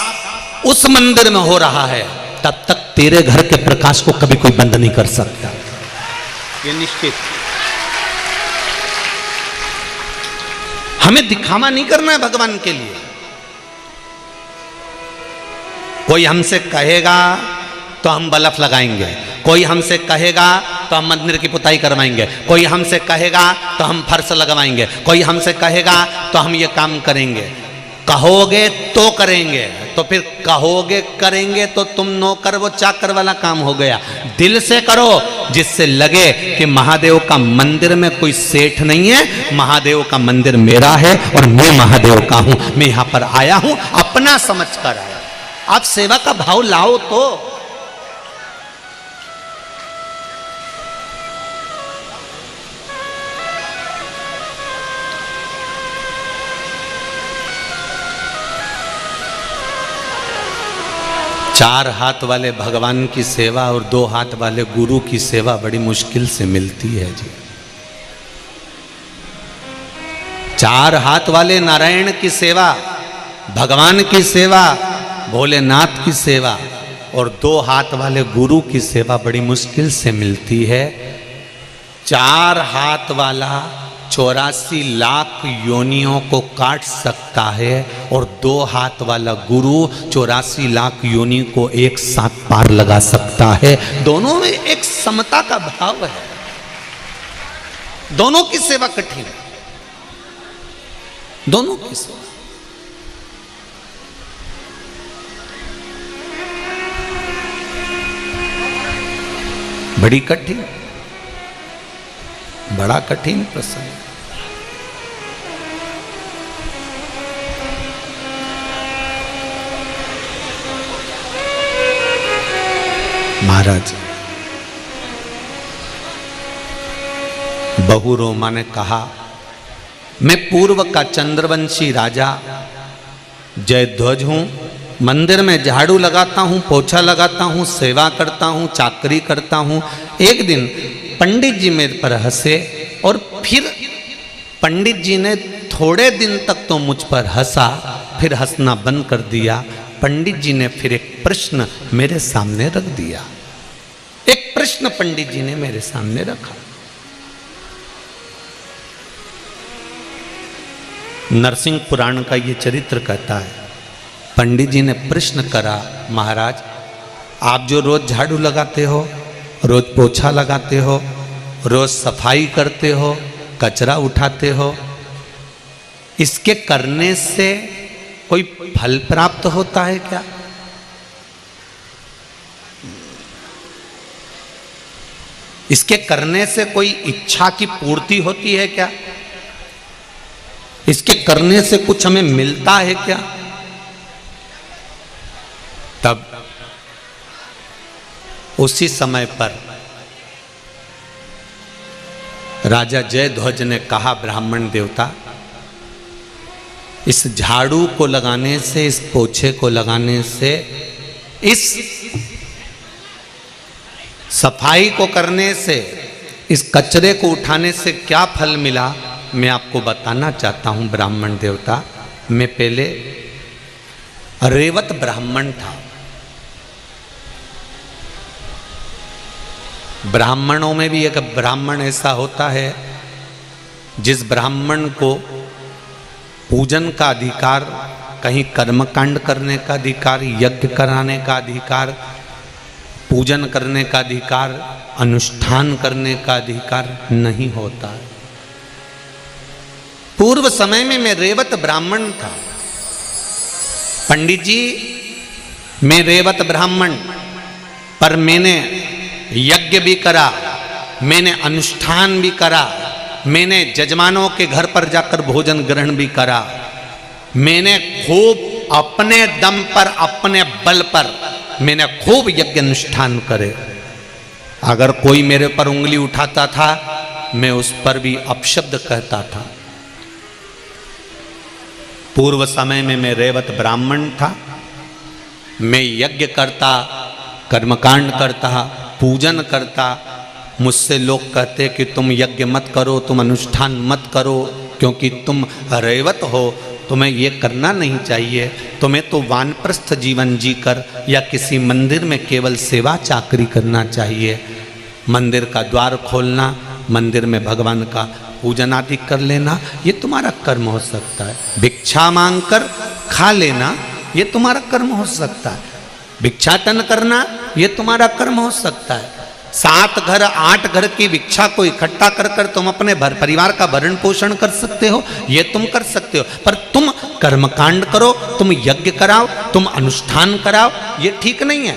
S1: उस मंदिर में हो रहा है तब तक तेरे घर के प्रकाश को कभी कोई बंद नहीं कर सकता, ये निश्चित। हमें दिखावा नहीं करना है भगवान के लिए। कोई हमसे कहेगा तो हम बल्ब लगाएंगे, कोई हमसे कहेगा तो हम मंदिर की पुताई करवाएंगे, कोई हमसे कहेगा तो हम फर्श लगवाएंगे, कोई हमसे कहेगा तो हम ये काम करेंगे। कहोगे तो करेंगे, तो फिर कहोगे करेंगे तो तुम नौकर वो चाकर वाला काम हो गया। दिल से करो जिससे लगे कि महादेव का मंदिर में कोई सेठ नहीं है, महादेव का मंदिर मेरा है और मैं महादेव का हूं, मैं यहां पर आया हूं अपना समझ कर आया। आप सेवा का भाव लाओ तो। चार हाथ वाले भगवान की सेवा और 2 हाथ वाले गुरु की सेवा बड़ी मुश्किल से मिलती है जी। 4 हाथ वाले नारायण की सेवा, भगवान की सेवा, भोलेनाथ की सेवा और 2 हाथ वाले गुरु की सेवा बड़ी मुश्किल से मिलती है। 4 हाथ वाला 84 लाख योनियों को काट सकता है और 2 हाथ वाला गुरु 84 लाख योनि को एक साथ पार लगा सकता है। दोनों में एक समता का भाव है, दोनों की सेवा कठिन है, दोनों की सेवा। बड़ी कठिन, बड़ा कठिन प्रसंग। महाराज बहु रोमा ने कहा, मैं पूर्व का चंद्रवंशी राजा जयध्वज हूं, मंदिर में झाड़ू लगाता हूं, पोछा लगाता हूं, सेवा करता हूं, चाकरी करता हूं। एक दिन पंडित जी मेरे पर हंसे और फिर पंडित जी ने थोड़े दिन तक तो मुझ पर हंसा, फिर हंसना बंद कर दिया। पंडित जी ने फिर एक प्रश्न मेरे सामने रख दिया, एक प्रश्न पंडित जी ने मेरे सामने रखा। नरसिंह पुराण का ये चरित्र कहता है, पंडित जी ने प्रश्न करा, महाराज आप जो रोज झाड़ू लगाते हो, रोज पोछा लगाते हो, रोज सफाई करते हो, कचरा उठाते हो, इसके करने से कोई फल प्राप्त होता है क्या? इसके करने से कोई इच्छा की पूर्ति होती है क्या? इसके करने से कुछ हमें मिलता है क्या? तब उसी समय पर राजा जयध्वज ने कहा, ब्राह्मण देवता, इस झाड़ू को लगाने से, इस पोछे को लगाने से, इस सफाई को करने से, इस कचरे को उठाने से क्या फल मिला, मैं आपको बताना चाहता हूं ब्राह्मण देवता। मैं पहले रेवत ब्राह्मण था। ब्राह्मणों में भी एक ब्राह्मण ऐसा होता है जिस ब्राह्मण को पूजन का अधिकार, कहीं कर्मकांड करने का अधिकार, यज्ञ कराने का अधिकार, पूजन करने का अधिकार, अनुष्ठान करने का अधिकार नहीं होता है। पूर्व समय में मैं रेवत ब्राह्मण था। पंडित जी, मैं रेवत ब्राह्मण, पर मैंने यज्ञ भी करा, मैंने अनुष्ठान भी करा, मैंने जजमानों के घर पर जाकर भोजन ग्रहण भी करा, मैंने खूब अपने दम पर, अपने बल पर मैंने खूब यज्ञ अनुष्ठान करे। अगर कोई मेरे पर उंगली उठाता था, मैं उस पर भी अपशब्द कहता था। पूर्व समय में मैं रेवत ब्राह्मण था। मैं यज्ञ करता, कर्मकांड करता, पूजन करता। मुझसे लोग कहते कि तुम यज्ञ मत करो, तुम अनुष्ठान मत करो, क्योंकि तुम रेवत हो, तुम्हें ये करना नहीं चाहिए। तुम्हें तो वानप्रस्थ जीवन जीकर या किसी मंदिर में केवल सेवा चाकरी करना चाहिए। मंदिर का द्वार खोलना, मंदिर में भगवान का पूजन आदि कर लेना, ये तुम्हारा कर्म हो सकता है। भिक्षा मांगकर खा लेना, ये तुम्हारा कर्म हो सकता है। भिक्षाटन करना, ये तुम्हारा कर्म हो सकता है। 7 घर 8 घर की भिक्षा को इकट्ठा कर कर तुम अपने परिवार का भरण पोषण कर सकते हो, ये तुम कर सकते हो। पर तुम कर्मकांड करो, तुम यज्ञ कराओ, तुम अनुष्ठान कराओ, ये ठीक नहीं है।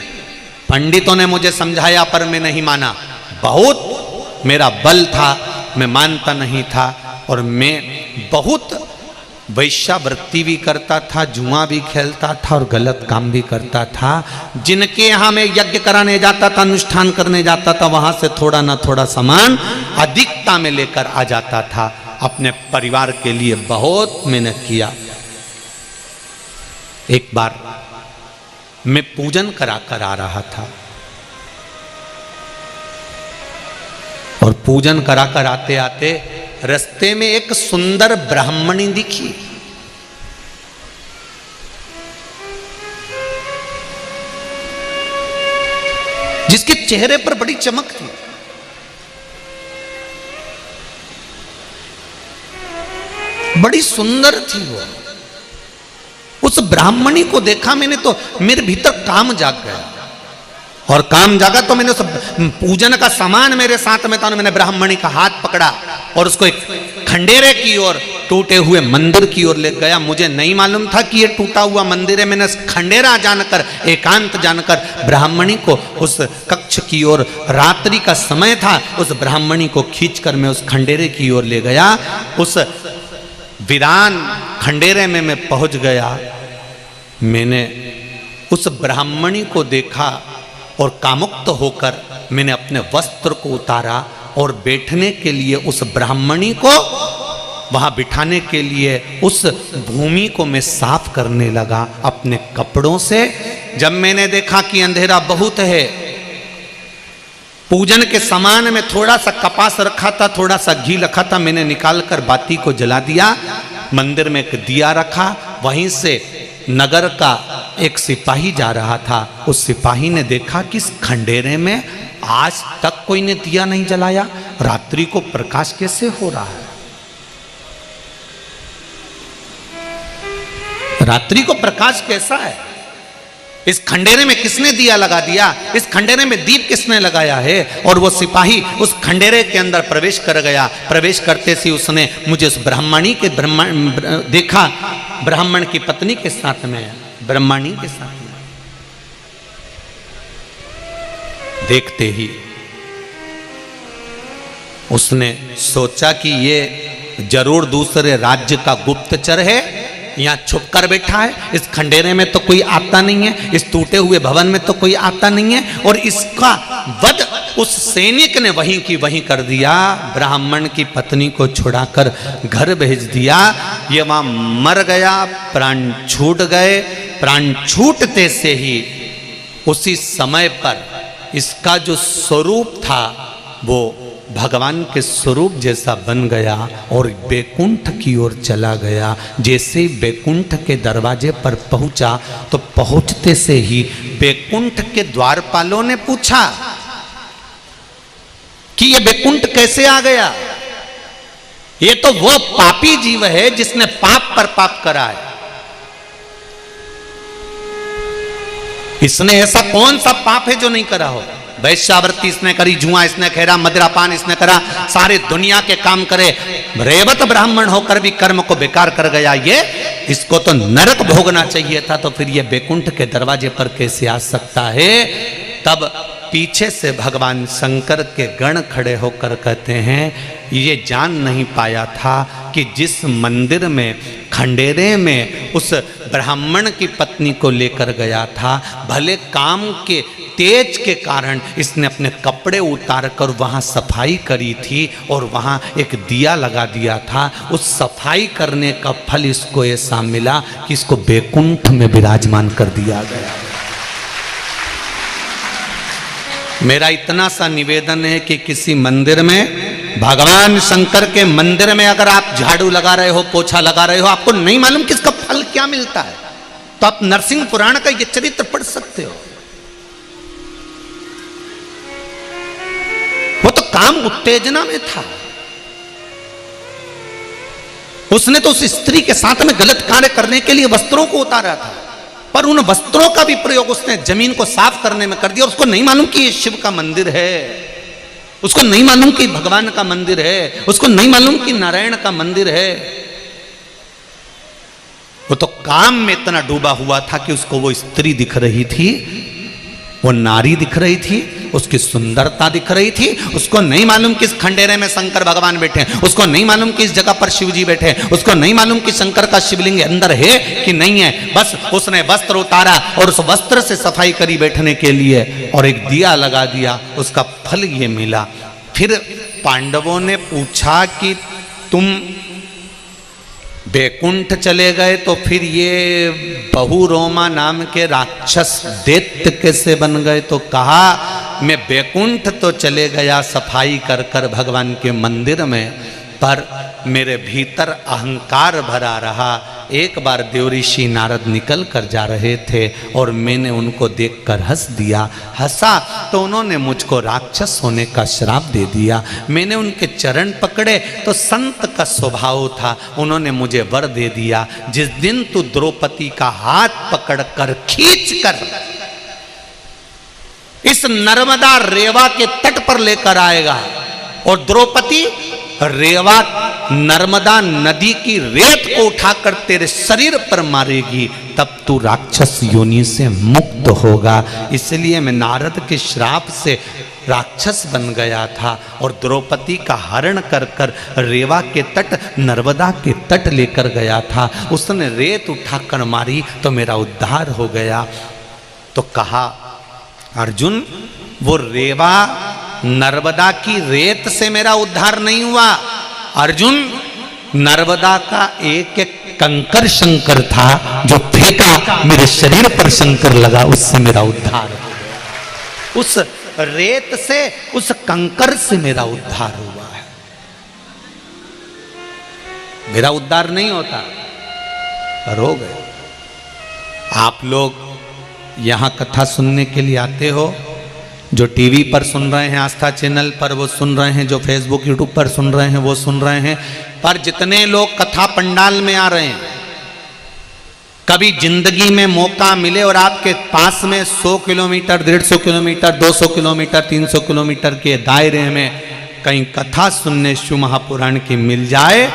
S1: पंडितों ने मुझे समझाया पर मैं नहीं माना। बहुत मेरा बल था, मैं मानता नहीं था। और मैं बहुत वैश्यावृत्ति भी करता था, जुआ भी खेलता था और गलत काम भी करता था। जिनके यहाँ मैं यज्ञ कराने जाता था, अनुष्ठान करने जाता था, वहां से थोड़ा ना थोड़ा सामान अधिकता में लेकर आ जाता था। अपने परिवार के लिए बहुत मेहनत किया। एक बार मैं पूजन करा कर आ रहा था और पूजन करा कर आते आते रास्ते में एक सुंदर ब्राह्मणी दिखी। जिसके चेहरे पर बड़ी चमक थी। बड़ी सुंदर थी वो। उस ब्राह्मणी को देखा मैंने तो मेरे भीतर काम जाग गया, और काम जागा तो मैंने उस पूजन का सामान मेरे साथ में था, मैंने ब्राह्मणी का हाथ पकड़ा और उसको एक खंडेरे की ओर, टूटे हुए मंदिर की ओर ले गया। मुझे नहीं मालूम था कि ये टूटा हुआ मंदिर है। मैंने खंडेरा जानकर, एकांत जानकर ब्राह्मणी को उस कक्ष की ओर, रात्रि का समय था, उस ब्राह्मणी को खींचकर मैं उस खंडेरे की ओर ले गया। उस वीरान खंडेरे में मैं पहुंच गया। मैंने उस ब्राह्मणी को देखा और कामुक्त होकर मैंने अपने वस्त्र को उतारा और बैठने के लिए उस ब्राह्मणी को वहां बिठाने के लिए उस भूमि को मैं साफ करने लगा अपने कपड़ों से। जब मैंने देखा कि अंधेरा बहुत है, पूजन के सामान में थोड़ा सा कपास रखा था, थोड़ा सा घी रखा था, मैंने निकालकर बाती को जला दिया। मंदिर में एक दिया रखा। वहीं से नगर का एक सिपाही जा रहा था। उस सिपाही ने देखा कि इस खंडेरे में आज तक कोई ने दिया नहीं जलाया, रात्रि को प्रकाश कैसे हो रहा है? रात्रि को प्रकाश कैसा है? इस खंडेरे में किसने दिया लगा दिया? इस खंडेरे में दीप किसने लगाया है? और वो सिपाही उस खंडेरे के अंदर प्रवेश कर गया। प्रवेश करते से उसने मुझे उस ब्राह्मणी के देखा, ब्राह्मण की पत्नी के साथ में, ब्राह्मणी के साथ में। देखते ही उसने सोचा कि ये जरूर दूसरे राज्य का गुप्तचर है, यहाँ छुप कर बैठा है। इस खंडेरे में तो कोई आता नहीं है, इस टूटे हुए भवन में तो कोई आता नहीं है, और इसका वध उस सैनिक ने वहीं की वहीं कर दिया। ब्राह्मण की पत्नी को छुड़ाकर घर भेज दिया। ये वहां मर गया, प्राण छूट गए। प्राण छूटते से ही उसी समय पर इसका जो स्वरूप था वो भगवान के स्वरूप जैसा बन गया और बैकुंठ की ओर चला गया। जैसे बैकुंठ के दरवाजे पर पहुंचा तो पहुंचते से ही बैकुंठ के द्वारपालों ने पूछा कि ये बैकुंठ कैसे आ गया? ये तो वो पापी जीव है जिसने पाप पर पाप करा है। इसने ऐसा कौन सा पाप है जो नहीं करा हो? वैश्यावृत्ति इसने करी, जुआ इसने खेरा, मदिरापान इसने करा, सारे दुनिया के काम करे, रेवत ब्राह्मण होकर भी कर्म को बेकार कर गया। ये इसको तो नरक भोगना चाहिए था, तो फिर ये बैकुंठ के दरवाजे पर कैसे आ सकता है? तब पीछे से भगवान शंकर के गण खड़े होकर कहते हैं, ये जान नहीं पाया था कि जिस मंदिर में खंडेरे में उस ब्राह्मण की पत्नी को लेकर गया था, भले काम के तेज के कारण इसने अपने कपड़े उतार कर वहाँ सफाई करी थी और वहाँ एक दिया लगा दिया था। उस सफाई करने का फल इसको ऐसा मिला कि इसको बैकुंठ में विराजमान कर दिया गया। मेरा इतना सा निवेदन है कि किसी मंदिर में, भगवान शंकर के मंदिर में अगर आप झाड़ू लगा रहे हो, पोछा लगा रहे हो, आपको नहीं मालूम कि इसका फल क्या मिलता है, तो आप नरसिंह पुराण का ये चरित्र पढ़ सकते हो। वो तो काम उत्तेजना में था। उसने तो उस स्त्री के साथ में गलत कार्य करने के लिए वस्त्रों को उतारा था, पर उन वस्त्रों का भी प्रयोग उसने जमीन को साफ करने में कर दिया। उसको नहीं मालूम कि ये शिव का मंदिर है, उसको नहीं मालूम कि भगवान का मंदिर है, उसको नहीं मालूम कि नारायण का मंदिर है। वो तो काम में इतना डूबा हुआ था कि उसको वो स्त्री दिख रही थी, वो नारी दिख रही थी, उसकी सुंदरता दिख रही थी। उसको नहीं मालूम कि इस खंडेरे में शंकर भगवान बैठे हैं, उसको नहीं मालूम कि इस जगह पर शिव जी बैठे हैं, उसको नहीं मालूम कि शंकर का शिवलिंग अंदर है कि नहीं है। बस उसने वस्त्र उतारा और उस वस्त्र से सफाई करी बैठने के लिए और एक दिया लगा दिया, उसका फल ये मिला। फिर पांडवों ने पूछा कि तुम बैकुंठ चले गए तो फिर ये बहुरोमा नाम के राक्षस दैत्य कैसे बन गए? तो कहा, मैं बैकुंठ तो चले गया सफाई कर कर भगवान के मंदिर में, पर मेरे भीतर अहंकार भरा रहा। एक बार देवऋषि नारद निकल कर जा रहे थे और मैंने उनको देखकर हंस दिया। हंसा तो उन्होंने मुझको राक्षस होने का श्राप दे दिया। मैंने उनके चरण पकड़े तो संत का स्वभाव था, उन्होंने मुझे वर दे दिया, जिस दिन तू द्रौपदी का हाथ पकड़कर खींचकर इस नर्मदा रेवा के तट पर लेकर आएगा और द्रौपदी रेवा नर्मदा नदी की रेत को उठाकर तेरे शरीर पर मारेगी, तब तू राक्षस योनि से मुक्त होगा। इसलिए मैं नारद के श्राप से राक्षस बन गया था और द्रौपदी का हरण कर कर रेवा के तट नर्मदा के तट लेकर गया था। उसने रेत उठाकर मारी तो मेरा उद्धार हो गया। तो कहा अर्जुन, वो रेवा नर्मदा की रेत से मेरा उद्धार नहीं हुआ अर्जुन, नर्मदा का एक एक कंकर शंकर था जो फेंका मेरे शरीर पर शंकर लगा, उससे मेरा उद्धार हो गया। उस रेत से, उस कंकर से मेरा उद्धार हुआ है। मेरा उद्धार नहीं होता पर हो गए। आप लोग यहां कथा सुनने के लिए आते हो, जो टीवी पर सुन रहे हैं आस्था चैनल पर वो सुन रहे हैं, जो फेसबुक यूट्यूब पर सुन रहे हैं वो सुन रहे हैं, पर जितने लोग कथा पंडाल में आ रहे हैं, कभी जिंदगी में मौका मिले और आपके पास में 100 किलोमीटर 150 किलोमीटर 200 किलोमीटर 300 किलोमीटर के दायरे में कहीं कथा सुनने शिव महापुराण की मिल जाए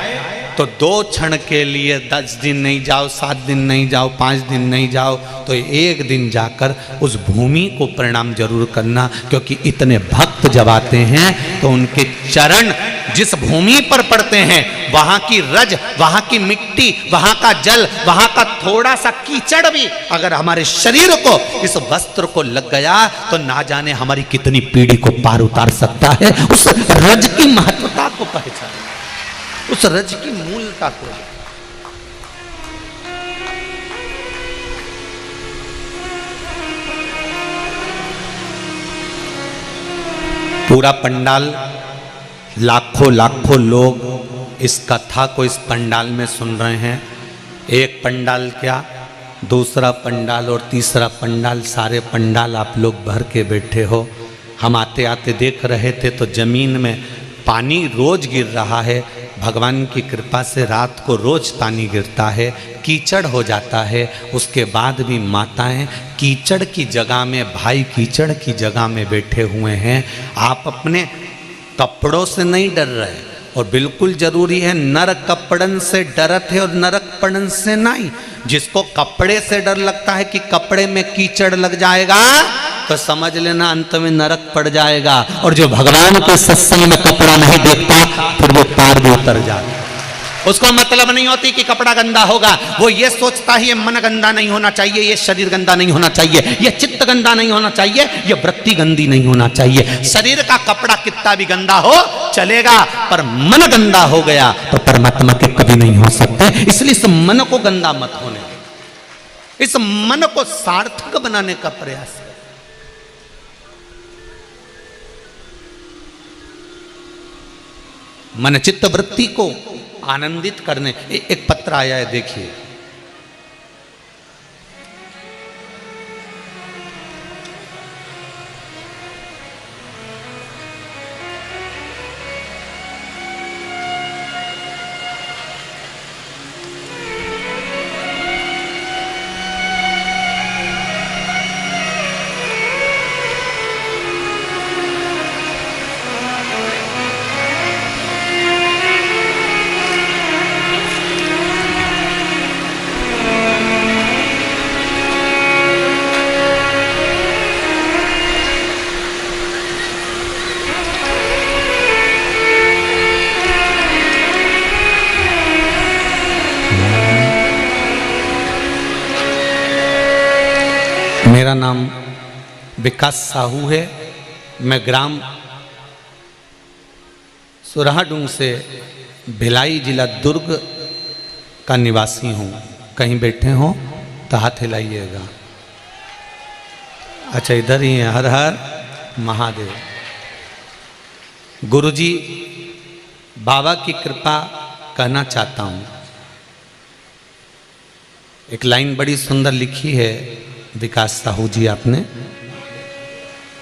S1: तो 2 क्षण के लिए 10 दिन नहीं जाओ, 7 दिन नहीं जाओ, 5 दिन नहीं जाओ, तो 1 दिन जाकर उस भूमि को प्रणाम जरूर करना, क्योंकि इतने भक्त जब आते हैं तो उनके चरण जिस भूमि पर पड़ते हैं वहां की रज, वहां की मिट्टी, वहां का जल, वहां का थोड़ा सा कीचड़ भी अगर हमारे शरीर को, इस वस्त्र को लग गया तो ना जाने हमारी कितनी पीढ़ी को पार उतार सकता है। उस रज की महत्वता को पहचान, उस रज की मूलता को। पूरा पंडाल, लाखों लाखों लोग इस कथा को इस पंडाल में सुन रहे हैं। एक पंडाल क्या, दूसरा पंडाल और तीसरा पंडाल, सारे पंडाल आप लोग भर के बैठे हो। हम आते आते देख रहे थे तो जमीन में पानी रोज गिर रहा है। भगवान की कृपा से रात को रोज पानी गिरता है, कीचड़ हो जाता है, उसके बाद भी माताएं कीचड़ की जगह में, भाई कीचड़ की जगह में बैठे हुए हैं। आप अपने कपड़ों से नहीं डर रहे, और बिल्कुल जरूरी है, नर कपड़न से डरत है और नरकपड़न से नहीं। जिसको कपड़े से डर लगता है कि कपड़े में कीचड़ लग जाएगा तो समझ लेना अंत में नरक पड़ जाएगा, और जो भगवान के सत्संग में कपड़ा नहीं देखता फिर वो पार भी उतर जाता। उसको मतलब नहीं होती कि कपड़ा गंदा होगा, वो ये सोचता है ये मन गंदा नहीं होना चाहिए, ये शरीर गंदा नहीं होना चाहिए, ये चित्त गंदा नहीं होना चाहिए, ये वृत्ति गंदी नहीं होना चाहिए। शरीर का कपड़ा कितना भी गंदा हो चलेगा, पर मन गंदा हो गया तो परमात्मा के कभी नहीं हो सकते। इसलिए इस मन को गंदा मत होने, इस मन को सार्थक बनाने का प्रयास है। मन चित्त वृत्ति को आनंदित करने। एक पत्र आया है, देखिए। मेरा नाम विकास साहू है। मैं ग्राम सुराडूंग से भिलाई जिला दुर्ग का निवासी हूँ। कहीं बैठे हो तो हाथ हिलाइएगा। अच्छा, इधर ही है। हर हर महादेव। गुरुजी बाबा की कृपा कहना चाहता हूँ। एक लाइन बड़ी सुंदर लिखी है विकास साहू जी आपने,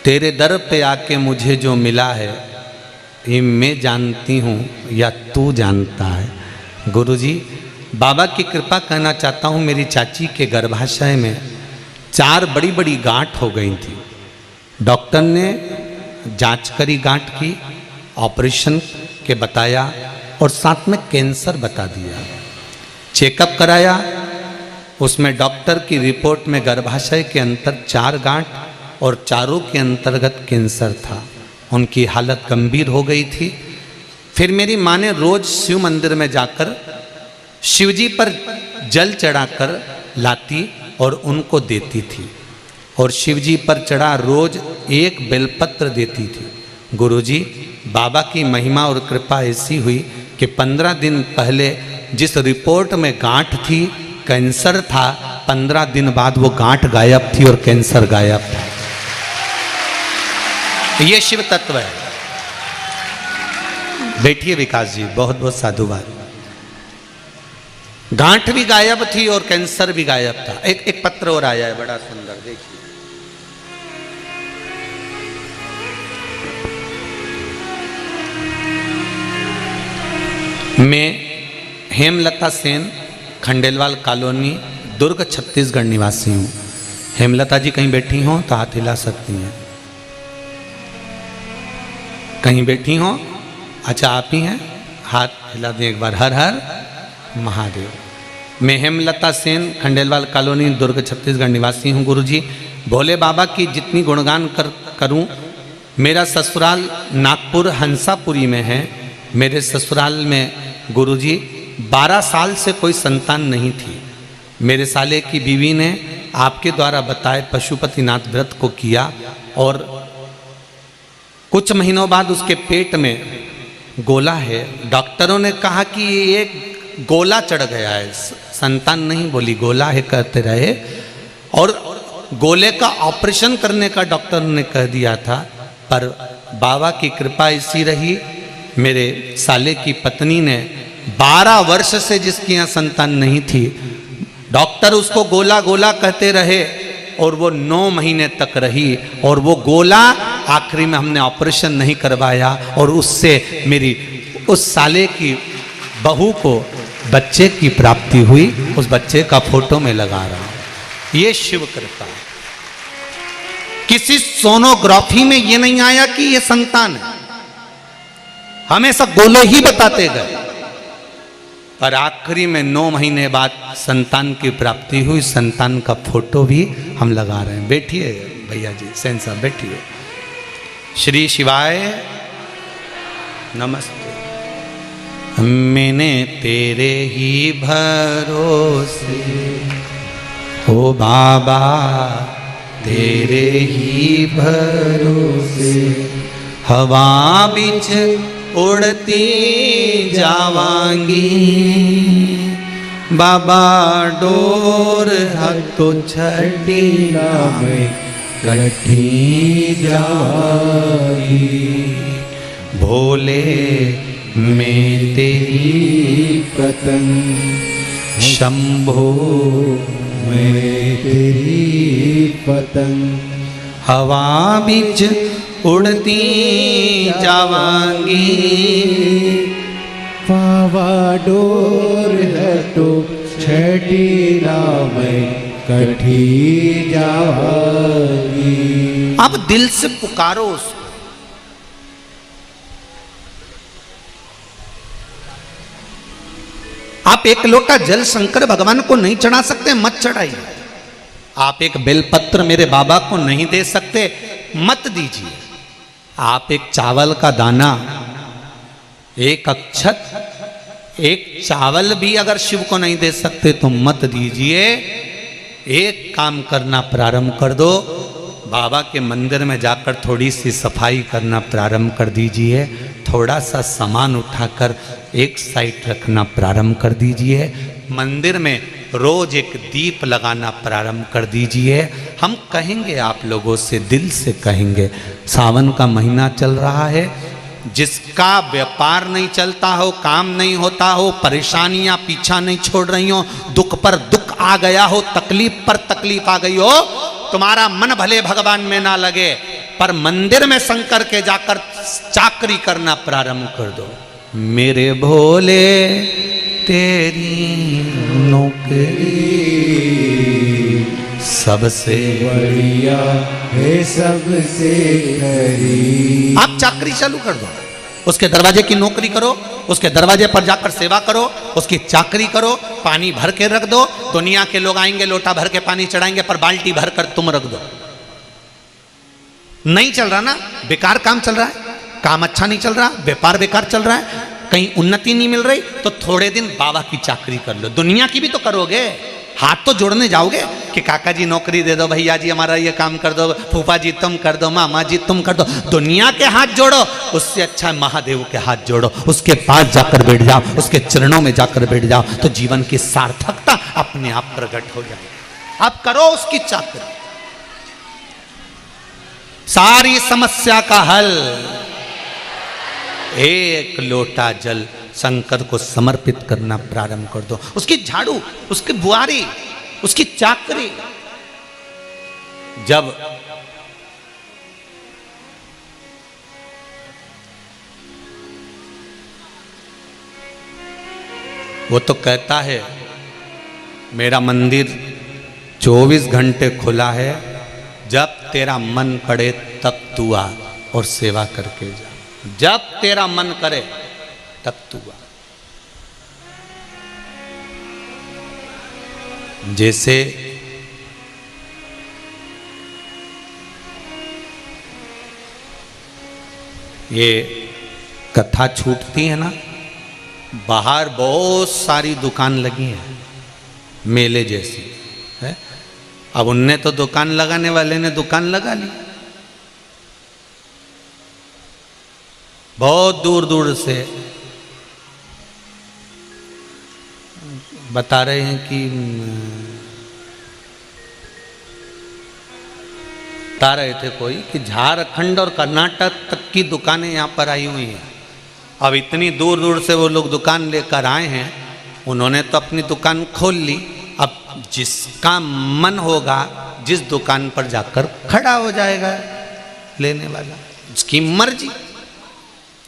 S1: तेरे दर पे आके मुझे जो मिला है ये मैं जानती हूँ या तू जानता है। गुरुजी बाबा की कृपा कहना चाहता हूँ, मेरी चाची के गर्भाशय में 4 बड़ी बड़ी गांठ हो गई थी। डॉक्टर ने जांच करी गांठ की, ऑपरेशन के बताया और साथ में कैंसर बता दिया। चेकअप कराया, उसमें डॉक्टर की रिपोर्ट में गर्भाशय के अंदर 4 गांठ और चारों के अंतर्गत कैंसर था। उनकी हालत गंभीर हो गई थी। फिर मेरी माँ ने रोज शिव मंदिर में जाकर शिवजी पर जल चढ़ाकर लाती और उनको देती थी और शिवजी पर चढ़ा रोज एक बेलपत्र देती थी। गुरुजी बाबा की महिमा और कृपा ऐसी हुई कि 15 दिन पहले जिस रिपोर्ट में गांठ थी, कैंसर था, 15 दिन बाद वो गांठ गायब थी और कैंसर गायब था। ये शिव तत्व है। बैठिए विकास जी, बहुत बहुत साधुवाद। गांठ भी गायब थी और कैंसर भी गायब था। एक पत्र और आया है बड़ा सुंदर, देखिए। मैं हेमलता सेन, खंडेलवाल कॉलोनी, दुर्ग, छत्तीसगढ़ निवासी हूँ। हेमलता जी कहीं बैठी हो तो हाथ हिला सकती हैं। कहीं बैठी हो? अच्छा आप ही हैं, हाथ हिला दें एक बार। हर हर महादेव। मैं हेमलता सेन, खंडेलवाल कॉलोनी, दुर्ग, छत्तीसगढ़ निवासी हूँ। गुरुजी भोले बाबा की जितनी गुणगान करूँ। मेरा ससुराल नागपुर हंसापुरी में है। मेरे ससुराल में गुरुजी 12 साल से कोई संतान नहीं थी। मेरे साले की बीवी ने आपके द्वारा बताए पशुपतिनाथ व्रत को किया और कुछ महीनों बाद उसके पेट में गोला है। डॉक्टरों ने कहा कि ये गोला चढ़ गया है, संतान नहीं बोली, गोला है कहते रहे और गोले का ऑपरेशन करने का डॉक्टर ने कह दिया था। पर बाबा की कृपा ऐसी रही, मेरे साले की पत्नी ने 12 वर्ष से जिसकी यहाँ संतान नहीं थी, डॉक्टर उसको गोला गोला कहते रहे और वो 9 महीने तक रही और वो गोला आखिरी में हमने ऑपरेशन नहीं करवाया और उससे मेरी उस साले की बहू को बच्चे की प्राप्ति हुई। उस बच्चे का फोटो में लगा रहा हूं। ये शिव कृपा। किसी सोनोग्राफी में ये नहीं आया कि ये संतान है, हमेशा गोले ही बताते गए। पर आखिरी में 9 महीने बाद संतान की प्राप्ति हुई। संतान का फोटो भी हम लगा रहे हैं। बैठिए भैया जी, सेन साहब बैठिए। श्री शिवाय नमस्ते। मैंने तेरे ही भरोसे हो बाबा, तेरे ही भरोसे हवा बीच उड़ती जावांगी। बाबा डोर हतो छड़ी में कठी जावांगी। भोले में तेरी पतंग, शंभो में तेरी पतंग हवा बीच उड़ती जावांगी।
S2: बाबा डोर हटो छठी में कठी जावांगी।
S1: अब दिल से पुकारो उसको। आप एक लोटा जल शंकर भगवान को नहीं चढ़ा सकते, मत चढ़ाइए। आप एक बेलपत्र मेरे बाबा को नहीं दे सकते, मत दीजिए। आप एक चावल का दाना, एक अक्षत, एक चावल भी अगर शिव को नहीं दे सकते तो मत दीजिए। एक काम करना प्रारंभ कर दो, बाबा के मंदिर में जाकर थोड़ी सी सफाई करना प्रारंभ कर दीजिए। थोड़ा सा सामान उठाकर एक साइड रखना प्रारंभ कर दीजिए। मंदिर में रोज एक दीप लगाना प्रारंभ कर दीजिए। हम कहेंगे आप लोगों से, दिल से कहेंगे। सावन का महीना चल रहा है, जिसका व्यापार नहीं चलता हो, काम नहीं होता हो, परेशानियां पीछा नहीं छोड़ रही हो, दुख पर दुख आ गया हो, तकलीफ पर तकलीफ आ गई हो, तुम्हारा मन भले भगवान में ना लगे पर मंदिर में शंकर के जाकर चाकरी करना प्रारंभ कर दो। मेरे भोले तेरी नौकरी सबसे
S2: बढ़िया है सबसे करीब।
S1: आप चाकरी चालू कर दो, उसके दरवाजे की नौकरी करो, उसके दरवाजे पर जाकर सेवा करो, उसकी चाकरी करो, पानी भर के रख दो, दुनिया के लोग आएंगे लोटा भर के पानी चढ़ाएंगे पर बाल्टी भर कर तुम रख दो। नहीं चल रहा ना, बेकार काम चल रहा है, काम अच्छा नहीं चल रहा, व्यापार बेकार चल रहा है, कहीं उन्नति नहीं मिल रही, तो थोड़े दिन बाबा की चाकरी कर लो, दुनिया की भी तो करोगे। हाथ तो जोड़ने जाओगे कि काका जी नौकरी दे दो, भैया जी हमारा ये काम कर दो, फूफा जी तुम कर दो, मामा जी तुम कर दो, दुनिया के हाथ जोड़ो, उससे अच्छा महादेव के हाथ जोड़ो, उसके पास जाकर बैठ जाओ, उसके चरणों में जाकर बैठ जाओ, तो जीवन की सार्थकता अपने आप प्रकट हो जाए। आप करो उसकी चाकरी, सारी समस्या का हल एक लोटा जल शंकर को समर्पित करना प्रारंभ कर दो। उसकी झाड़ू, उसकी बुआरी, उसकी चाकरी, जब वो तो कहता है मेरा मंदिर 24 घंटे खुला है, जब तेरा मन करे तब तू आ और सेवा करके जा, जब तेरा मन करे तब तू आ। जैसे ये कथा छूटती है ना, बाहर बहुत सारी दुकान लगी हैं मेले जैसी है। अब उनने तो दुकान लगाने वाले ने दुकान लगा ली, बहुत दूर दूर से बता रहे हैं कि बता रहे थे कोई कि झारखंड और कर्नाटक तक की दुकानें यहाँ पर आई हुई हैं। अब इतनी दूर दूर से वो लोग दुकान लेकर आए हैं, उन्होंने तो अपनी दुकान खोल ली, अब जिसका मन होगा जिस दुकान पर जाकर खड़ा हो जाएगा लेने वाला, उसकी मर्जी,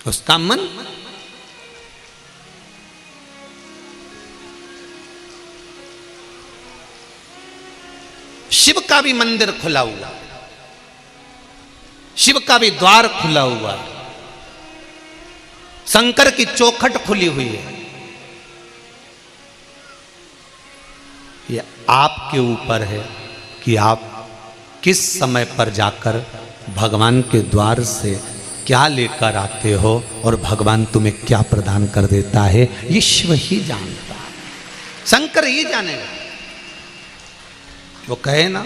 S1: उसका मन। शिव का भी मंदिर खुला हुआ, शिव का भी द्वार खुला हुआ, शंकर की चौखट खुली हुई है। ये आपके ऊपर है कि आप किस समय पर जाकर भगवान के द्वार से क्या लेकर आते हो और भगवान तुम्हें क्या प्रदान कर देता है, ये शिव ही जानता है, शंकर ही जानेगा। वो कहे ना,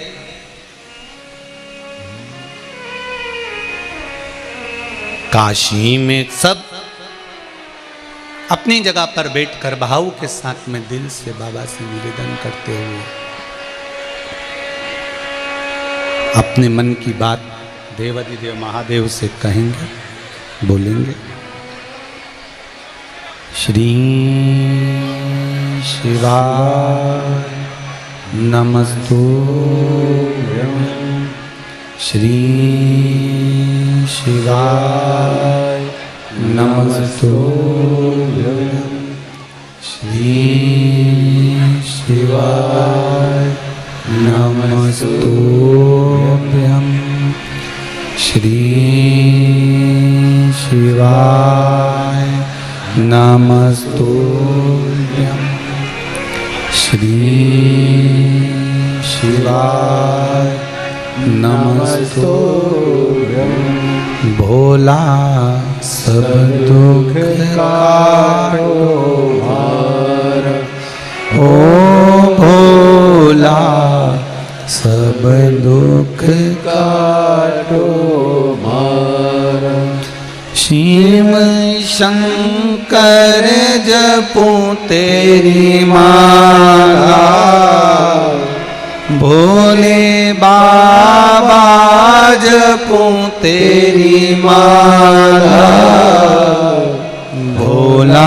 S1: काशी में सब अपनी जगह पर बैठकर भाव के साथ में दिल से बाबा से निवेदन करते हुए अपने मन की बात देवाधिदेव महादेव से कहेंगे, बोलेंगे। श्री शिवाय नमस्तुभ्यं, श्री शिवाय नमस्तुभ्यं, श्री शिवाय नमस्तुभ्यं, श्री शिवाय नमस्तुभ्यं, श्री शिवाय नमस्तुभ्यं। भोला सब दुख काटो भार, ओ भोला सब दुख काटो भार। शिव शंकर जपूं तेरी माला, भोले बाबा जपूं तेरी माला, भोला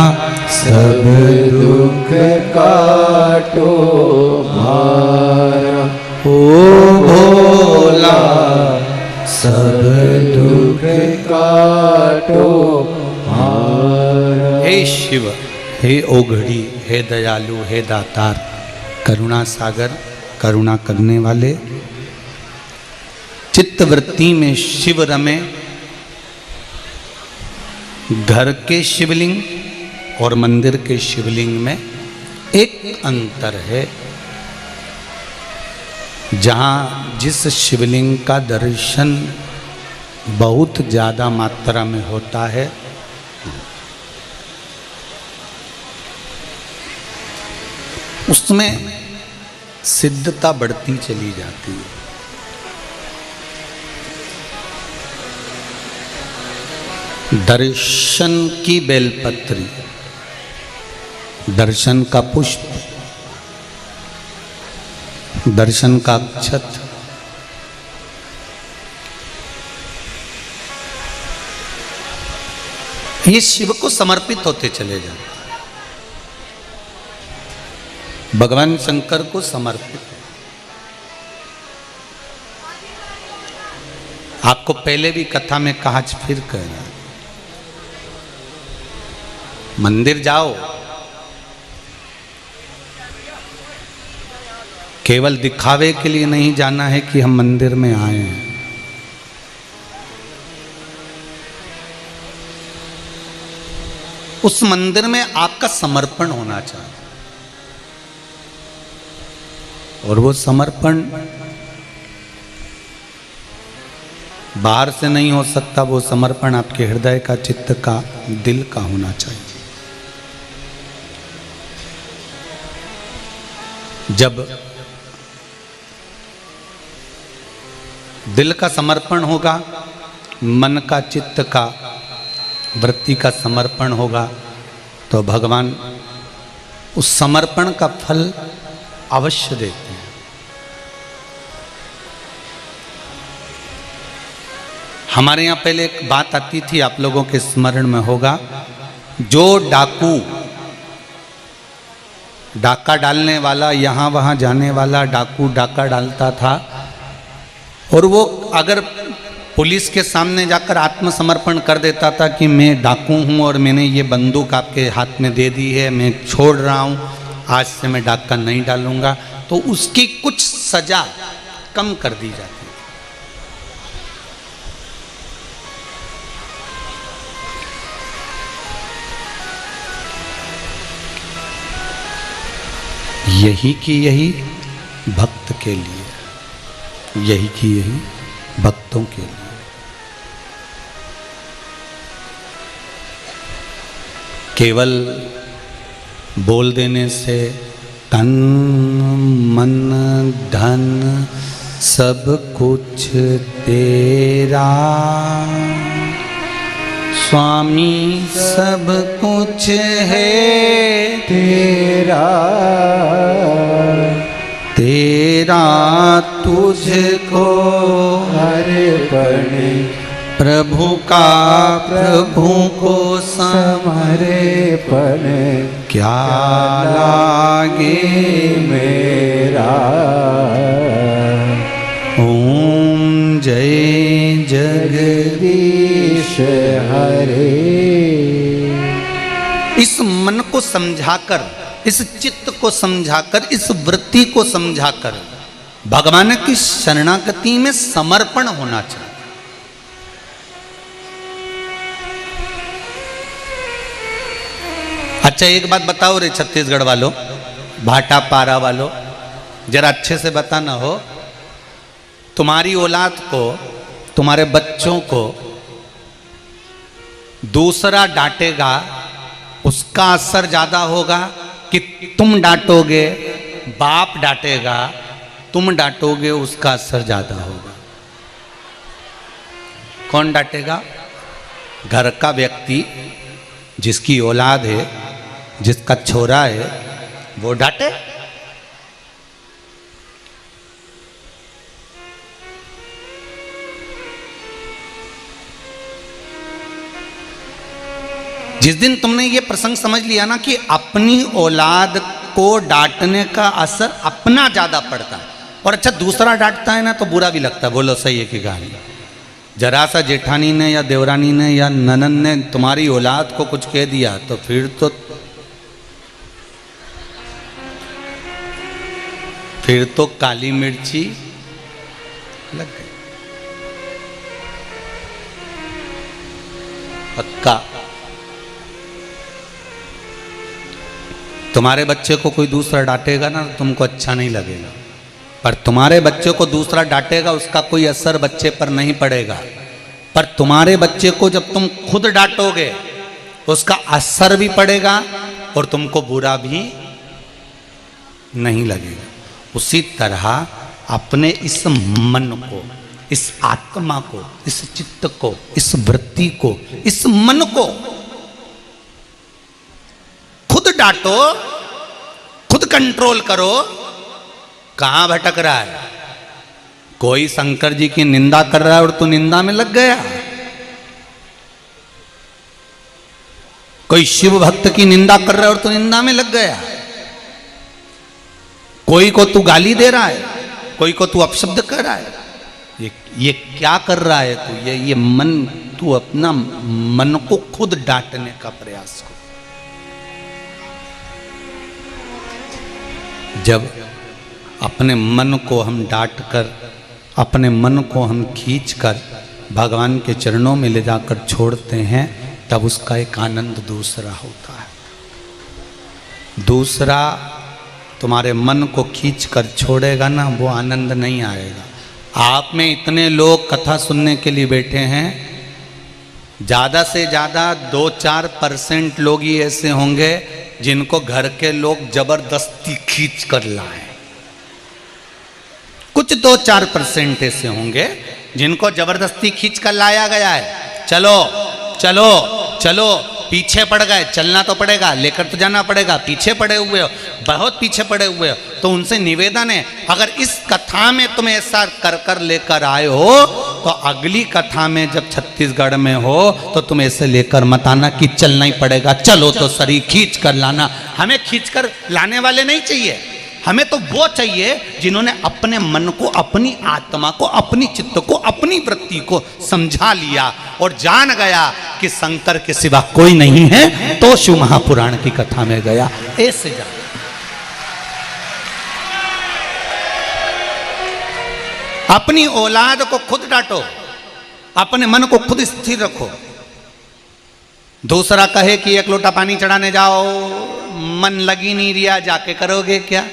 S2: सब दुख काटो मारा।
S1: ओ भोला
S2: सब दुख काटो मारा।
S1: हे शिव, हे ओघड़ी, हे दयालु, हे दातार, करुणा सागर, करुणा करने वाले, चित्तवृत्ति में शिव रमे। घर के शिवलिंग और मंदिर के शिवलिंग में एक अंतर है। जहाँ जिस शिवलिंग का दर्शन बहुत ज़्यादा मात्रा में होता है, उसमें सिद्धता बढ़ती चली जाती है। दर्शन की बेलपत्री, दर्शन का पुष्प, दर्शन का अक्षत, ये शिव को समर्पित होते चले जाते, भगवान शंकर को समर्पित। आपको पहले भी कथा में कहा, फिर कह रहा, मंदिर जाओ, केवल दिखावे के लिए नहीं जाना है कि हम मंदिर में आए हैं। उस मंदिर में आपका समर्पण होना चाहिए, और वो समर्पण बाहर से नहीं हो सकता। वो समर्पण आपके हृदय का, चित्त का, दिल का होना चाहिए। जब दिल का समर्पण होगा, मन का, चित्त का, वृत्ति का समर्पण होगा, तो भगवान उस समर्पण का फल अवश्य देते हैं। हमारे यहाँ पहले एक बात आती थी, आप लोगों के स्मरण में होगा, जो डाकू, डाका डालने वाला, यहाँ वहाँ जाने वाला डाकू डाका डालता था, और वो अगर पुलिस के सामने जाकर आत्मसमर्पण कर देता था कि मैं डाकू हूँ और मैंने ये बंदूक आपके हाथ में दे दी है, मैं छोड़ रहा हूँ, आज से मैं डाका नहीं डालूंगा, तो उसकी कुछ सजा कम कर दी जाती। यही की यही भक्त के लिए, यही की यही भक्तों के लिए। केवल बोल देने से तन मन धन सब कुछ तेरा, स्वामी सब कुछ है
S2: तेरा,
S1: तेरा तुझको
S2: अर्पण,
S1: प्रभु का प्रभु को
S2: समर्पण,
S1: क्या लागे
S2: मेरा।
S1: ओम जय जगदीश
S2: हरे।
S1: इस मन को समझाकर, इस चित्त को समझाकर, इस वृत्ति को समझाकर भगवान की शरणागति में समर्पण होना चाहिए। अच्छा एक बात बताओ रे छत्तीसगढ़ वालों, भाटा पारा वालों, जरा अच्छे से बताना हो, तुम्हारी औलाद को, तुम्हारे बच्चों को दूसरा डांटेगा, उसका असर ज्यादा होगा कि तुम डांटोगे, बाप डांटेगा, तुम डांटोगे, उसका असर ज्यादा होगा। कौन डांटेगा? घर का व्यक्ति, जिसकी औलाद है, जिसका छोरा है, वो डांटे। जिस दिन तुमने ये प्रसंग समझ लिया ना कि अपनी औलाद को डांटने का असर अपना ज्यादा पड़ता है, और अच्छा दूसरा डांटता है ना तो बुरा भी लगता है। बोलो सही है कि गाली? जरा सा जेठानी ने या देवरानी ने या ननन ने तुम्हारी औलाद को कुछ कह दिया तो फिर तो काली मिर्ची लग गई पक्का। तुम्हारे बच्चे को कोई दूसरा डांटेगा ना तो तुमको अच्छा नहीं लगेगा, पर तुम्हारे बच्चे को दूसरा डांटेगा उसका कोई असर बच्चे पर नहीं पड़ेगा। पर तुम्हारे बच्चे को जब तुम खुद डांटोगे उसका असर भी पड़ेगा और तुमको बुरा भी नहीं लगेगा। उसी तरह अपने इस मन को, इस आत्मा को, इस चित्त को, इस वृत्ति को, इस मन को खुद डांटो, खुद कंट्रोल करो। कहां भटक रहा है? कोई शंकर जी की निंदा कर रहा है और तू निंदा में लग गया। कोई शिव भक्त की निंदा कर रहा है और तू निंदा में लग गया। कोई को तू गाली दे रहा है, कोई को तू अपशब्द कर रहा है। ये क्या कर रहा है तू? ये मन, तू अपना मन को खुद डांटने का प्रयास कर। जब अपने मन को हम डांट कर, अपने मन को हम खींच कर भगवान के चरणों में ले जाकर छोड़ते हैं, तब उसका एक आनंद दूसरा होता है। दूसरा तुम्हारे मन को खींच कर छोड़ेगा ना, वो आनंद नहीं आएगा। आप में इतने लोग कथा सुनने के लिए बैठे हैं, ज़्यादा से ज़्यादा 2-4% लोग ही ऐसे होंगे जिनको घर के लोग जबरदस्ती खींच कर लाए। कुछ 2-4% ऐसे होंगे जिनको जबरदस्ती खींच कर लाया गया है। चलो चलो चलो, पीछे पड़ गए, चलना तो पड़ेगा, लेकर तो जाना पड़ेगा। पीछे पड़े हुए हो, बहुत पीछे पड़े हुए हो, तो उनसे निवेदन है, अगर इस कथा में तुम ऐसा कर कर लेकर आए हो तो अगली कथा में जब छत्तीसगढ़ में हो तो तुम ऐसे लेकर मत आना कि चलना ही पड़ेगा। चलो तो शरीर खींच कर लाना। हमें खींच कर लाने वाले नहीं चाहिए, हमें तो वो चाहिए जिन्होंने अपने मन को, अपनी आत्मा को, अपनी चित्त को, अपनी वृत्ति को समझा लिया और जान गया कि शंकर के सिवा कोई नहीं है, तो शिव महापुराण की कथा में गया। ऐसे जान अपनी औलाद को खुद डांटो, अपने मन को खुद स्थिर रखो। दूसरा कहे कि एक लोटा पानी चढ़ाने जाओ, मन लगी नहीं रिया, जाके करोगे क्या?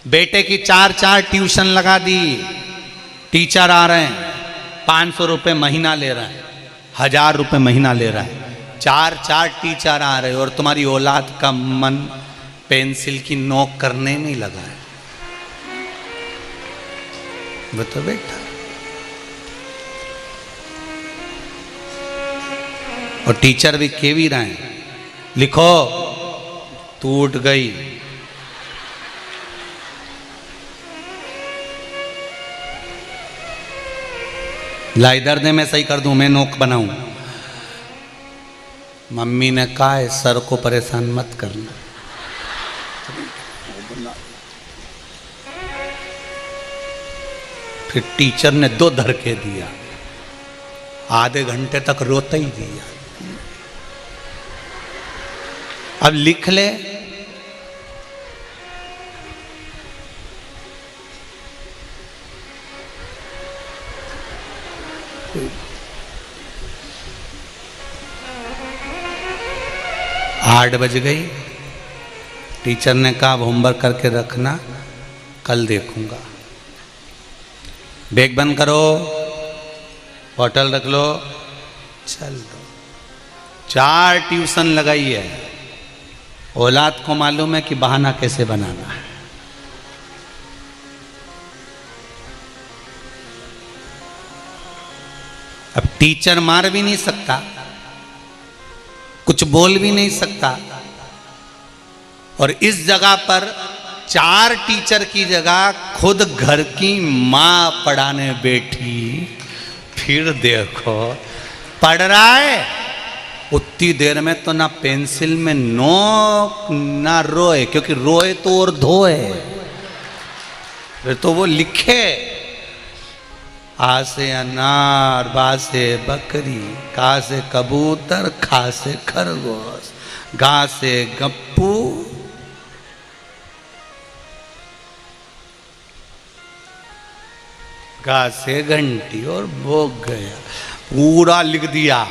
S1: बेटे की 4 ट्यूशन लगा दी, टीचर आ रहे हैं, 500 रुपये महीना ले रहा है, 1000 रुपये महीना ले रहा है। 4 टीचर आ रहे और तुम्हारी औलाद का मन पेंसिल की नोक करने में लगा है। बताओ बेटा, और टीचर भी कह भी रहे हैं, लिखो टूट गई। ला इधर दे, मैं सही कर दूं, मैं नोक बनाऊं। मम्मी ने कहा है सर को परेशान मत करना। फिर टीचर ने 2 धड़के दिया, आधे घंटे तक रोता ही दिया। अब लिख ले। आठ बज गई, टीचर ने कहा होमवर्क करके रखना, कल देखूंगा। बैग बंद करो, बोतल रख लो, चल दो। 4 ट्यूशन लगाई है। औलाद को मालूम है कि बहाना कैसे बनाना है। अब टीचर मार भी नहीं सकता, कुछ बोल भी नहीं सकता, और इस जगह पर 4 टीचर की जगह खुद घर की मां पढ़ाने बैठी। फिर देखो पढ़ रहा है उतनी देर में तो ना पेंसिल में नोक ना रोए, क्योंकि रोए तो और धोए, फिर तो वो लिखे आ से अनार, बा से बकरी, का से कबूतर, खा से खरगोश, गा से गप्पू, गा से घंटी, और भोग गया, पूरा लिख दिया।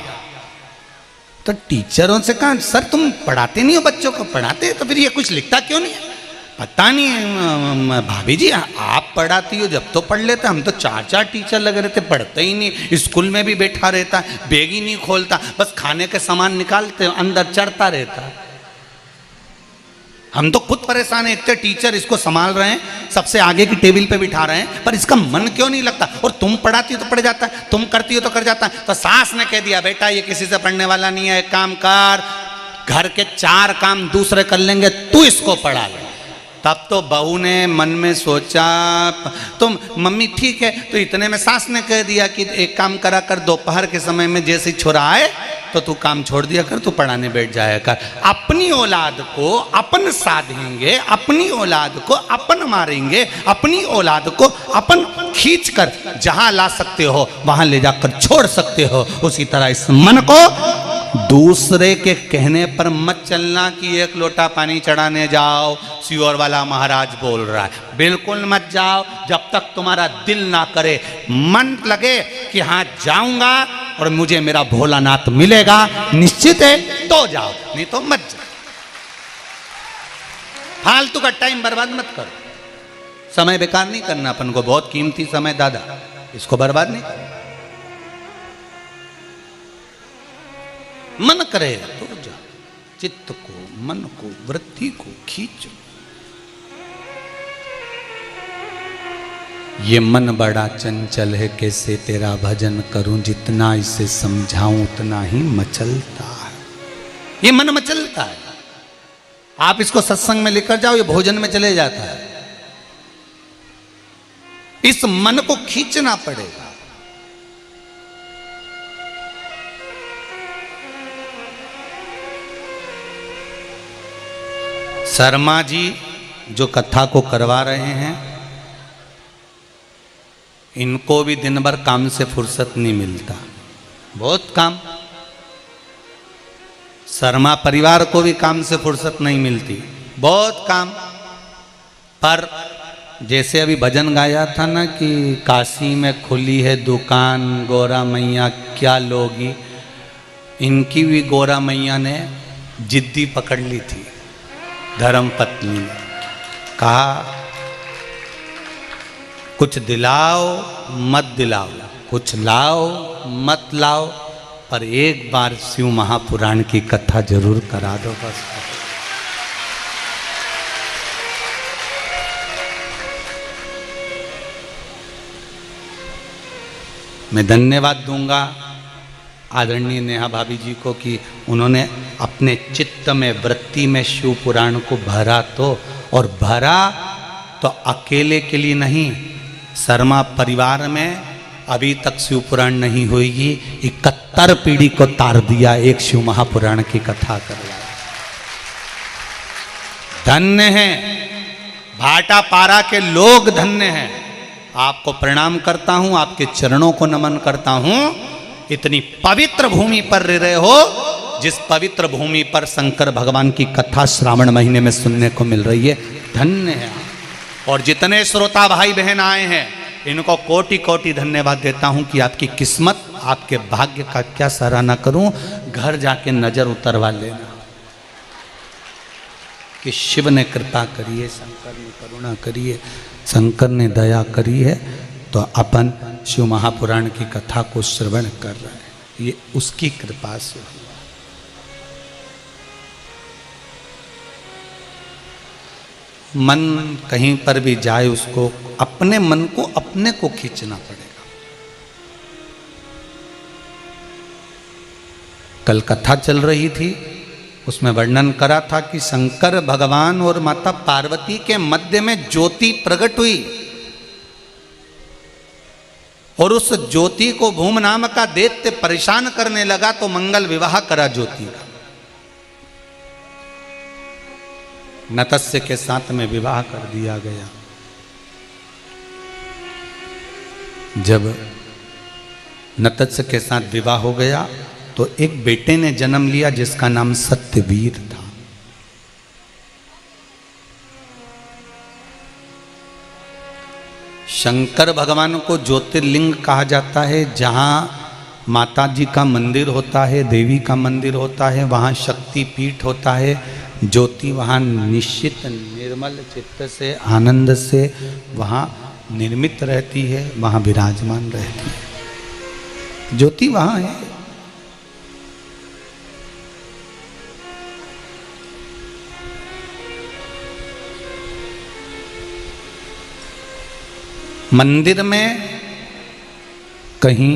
S1: तो टीचरों से कहा सर तुम पढ़ाते नहीं हो बच्चों को, पढ़ाते तो फिर ये कुछ लिखता क्यों नहीं है? पता नहीं भाभी जी आप पढ़ाती हो, जब तो पढ़ लेता, हम तो 4 टीचर लगे रहते, पढ़ते ही नहीं, स्कूल में भी बैठा रहता, बैग ही नहीं खोलता, बस खाने के सामान निकालते अंदर चढ़ता रहता। हम तो खुद परेशान हैं, इतने टीचर इसको संभाल रहे हैं, सबसे आगे की टेबल पे बिठा रहे हैं, पर इसका मन क्यों नहीं लगता? और तुम पढ़ाती हो तो पढ़ जाता है, तुम करती हो तो कर जाता है। तो सास ने कह दिया बेटा ये किसी से पढ़ने वाला नहीं है, एक काम कर, घर के 4 काम दूसरे कर लेंगे, तू इसको पढ़ा ले। तब तो बहू ने मन में सोचा, तुम मम्मी ठीक है, तो इतने में सास ने कह दिया कि एक काम करा कर, दोपहर के समय में जैसे छोरा आए तो तू काम छोड़ दिया कर, तू पढ़ाने बैठ जाया कर। अपनी औलाद को अपन साधेंगे, अपनी औलाद को अपन मारेंगे, अपनी औलाद को अपन खींच कर जहां ला सकते हो वहां ले जाकर छोड़ सकते हो। उसी तरह इस मन को दूसरे के कहने पर मत चलना कि एक लोटा पानी चढ़ाने जाओ, सियोर वाला महाराज बोल रहा है, बिल्कुल मत जाओ जब तक तुम्हारा दिल ना करे, मन लगे कि हाँ जाऊंगा और मुझे मेरा भोलानाथ मिलेगा, निश्चित है तो जाओ, नहीं तो मत जाओ। फालतू का टाइम बर्बाद मत करो, समय बेकार नहीं करना, अपन को बहुत कीमती समय दादा, इसको बर्बाद नहीं करना। मन करे तो जा, चित्त को, मन को, वृत्ति को खींचो। ये मन बड़ा चंचल है, कैसे तेरा भजन करूं, जितना इसे समझाऊं उतना ही मचलता है। ये मन मचलता है, आप इसको सत्संग में लेकर जाओ, ये भोजन में चले जाता है। इस मन को खींचना पड़ेगा। शर्मा जी जो कथा को करवा रहे हैं, इनको भी दिन भर काम से फुर्सत नहीं मिलता, बहुत काम। शर्मा परिवार को भी काम से फुर्सत नहीं मिलती, बहुत काम। पर जैसे अभी भजन गाया था ना कि काशी में खुली है दुकान, गोरा मैया क्या लोगी, इनकी भी गोरा मैया ने जिद्दी पकड़ ली थी। धर्म पत्नी ने कहा कुछ दिलाओ मत दिलाओ, कुछ लाओ मत लाओ, पर एक बार शिव महापुराण की कथा जरूर करा दो बस। मैं धन्यवाद दूंगा आदरणीय नेहा भाभी जी को कि उन्होंने अपने चित्त में, वृत्ति में शिव पुराण को भरा, तो और भरा तो अकेले के लिए नहीं, शर्मा परिवार में अभी तक शिव पुराण नहीं होगी, 71 पीढ़ी को तार दिया एक शिव महापुराण की कथा करवाया। धन्य हैं भाटापारा के लोग, धन्य हैं। आपको प्रणाम करता हूं, आपके चरणों को नमन करता हूं। इतनी पवित्र भूमि पर रह रहे हो, जिस पवित्र भूमि पर शंकर भगवान की कथा श्रावण महीने में सुनने को मिल रही है, धन्य है। और जितने श्रोता भाई बहन आए हैं, इनको कोटि कोटि धन्यवाद देता हूं कि आपकी किस्मत, आपके भाग्य का क्या सराहना करूं। घर जाके नजर उतरवा लेना कि शिव ने कृपा करी है, शंकर ने करुणा करी है, शंकर ने दया करी है, तो अपन शिव महापुराण की कथा को श्रवण कर रहे हैं, ये उसकी कृपा से हुआ। मन कहीं पर भी जाए, उसको अपने मन को अपने को खींचना पड़ेगा। कल कथा चल रही थी, उसमें वर्णन करा था कि शंकर भगवान और माता पार्वती के मध्य में ज्योति प्रकट हुई। और उस ज्योति को भूम नाम का दैत्य परेशान करने लगा तो मंगल विवाह करा ज्योति का। नतस्य के साथ में विवाह कर दिया गया। जब नतस्य के साथ विवाह हो गया तो एक बेटे ने जन्म लिया जिसका नाम सत्यवीर था। शंकर भगवान को ज्योतिर्लिंग कहा जाता है। जहाँ माता जी का मंदिर होता है, देवी का मंदिर होता है, वहाँ शक्ति पीठ होता है। ज्योति वहाँ निश्चित निर्मल चित्त से आनंद से वहाँ निर्मित रहती है, वहाँ विराजमान रहती है। ज्योति वहाँ है। मंदिर में कहीं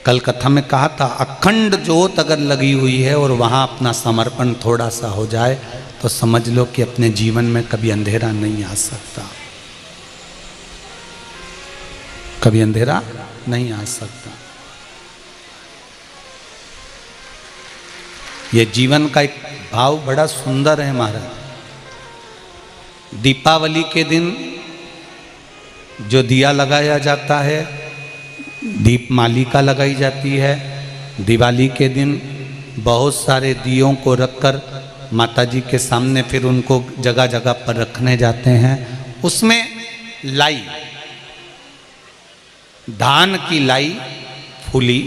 S1: कल कथा में कहा था, अखंड ज्योत अगर लगी हुई है और वहाँ अपना समर्पण थोड़ा सा हो जाए तो समझ लो कि अपने जीवन में कभी अंधेरा नहीं आ सकता, कभी अंधेरा नहीं आ सकता। ये जीवन का एक भाव बड़ा सुंदर है महाराज। दीपावली के दिन जो दिया लगाया जाता है, दीप मालिका लगाई जाती है। दिवाली के दिन बहुत सारे दियों को रखकर माता जी के सामने फिर उनको जगह जगह पर रखने जाते हैं। उसमें लाई, धान की लाई फूली,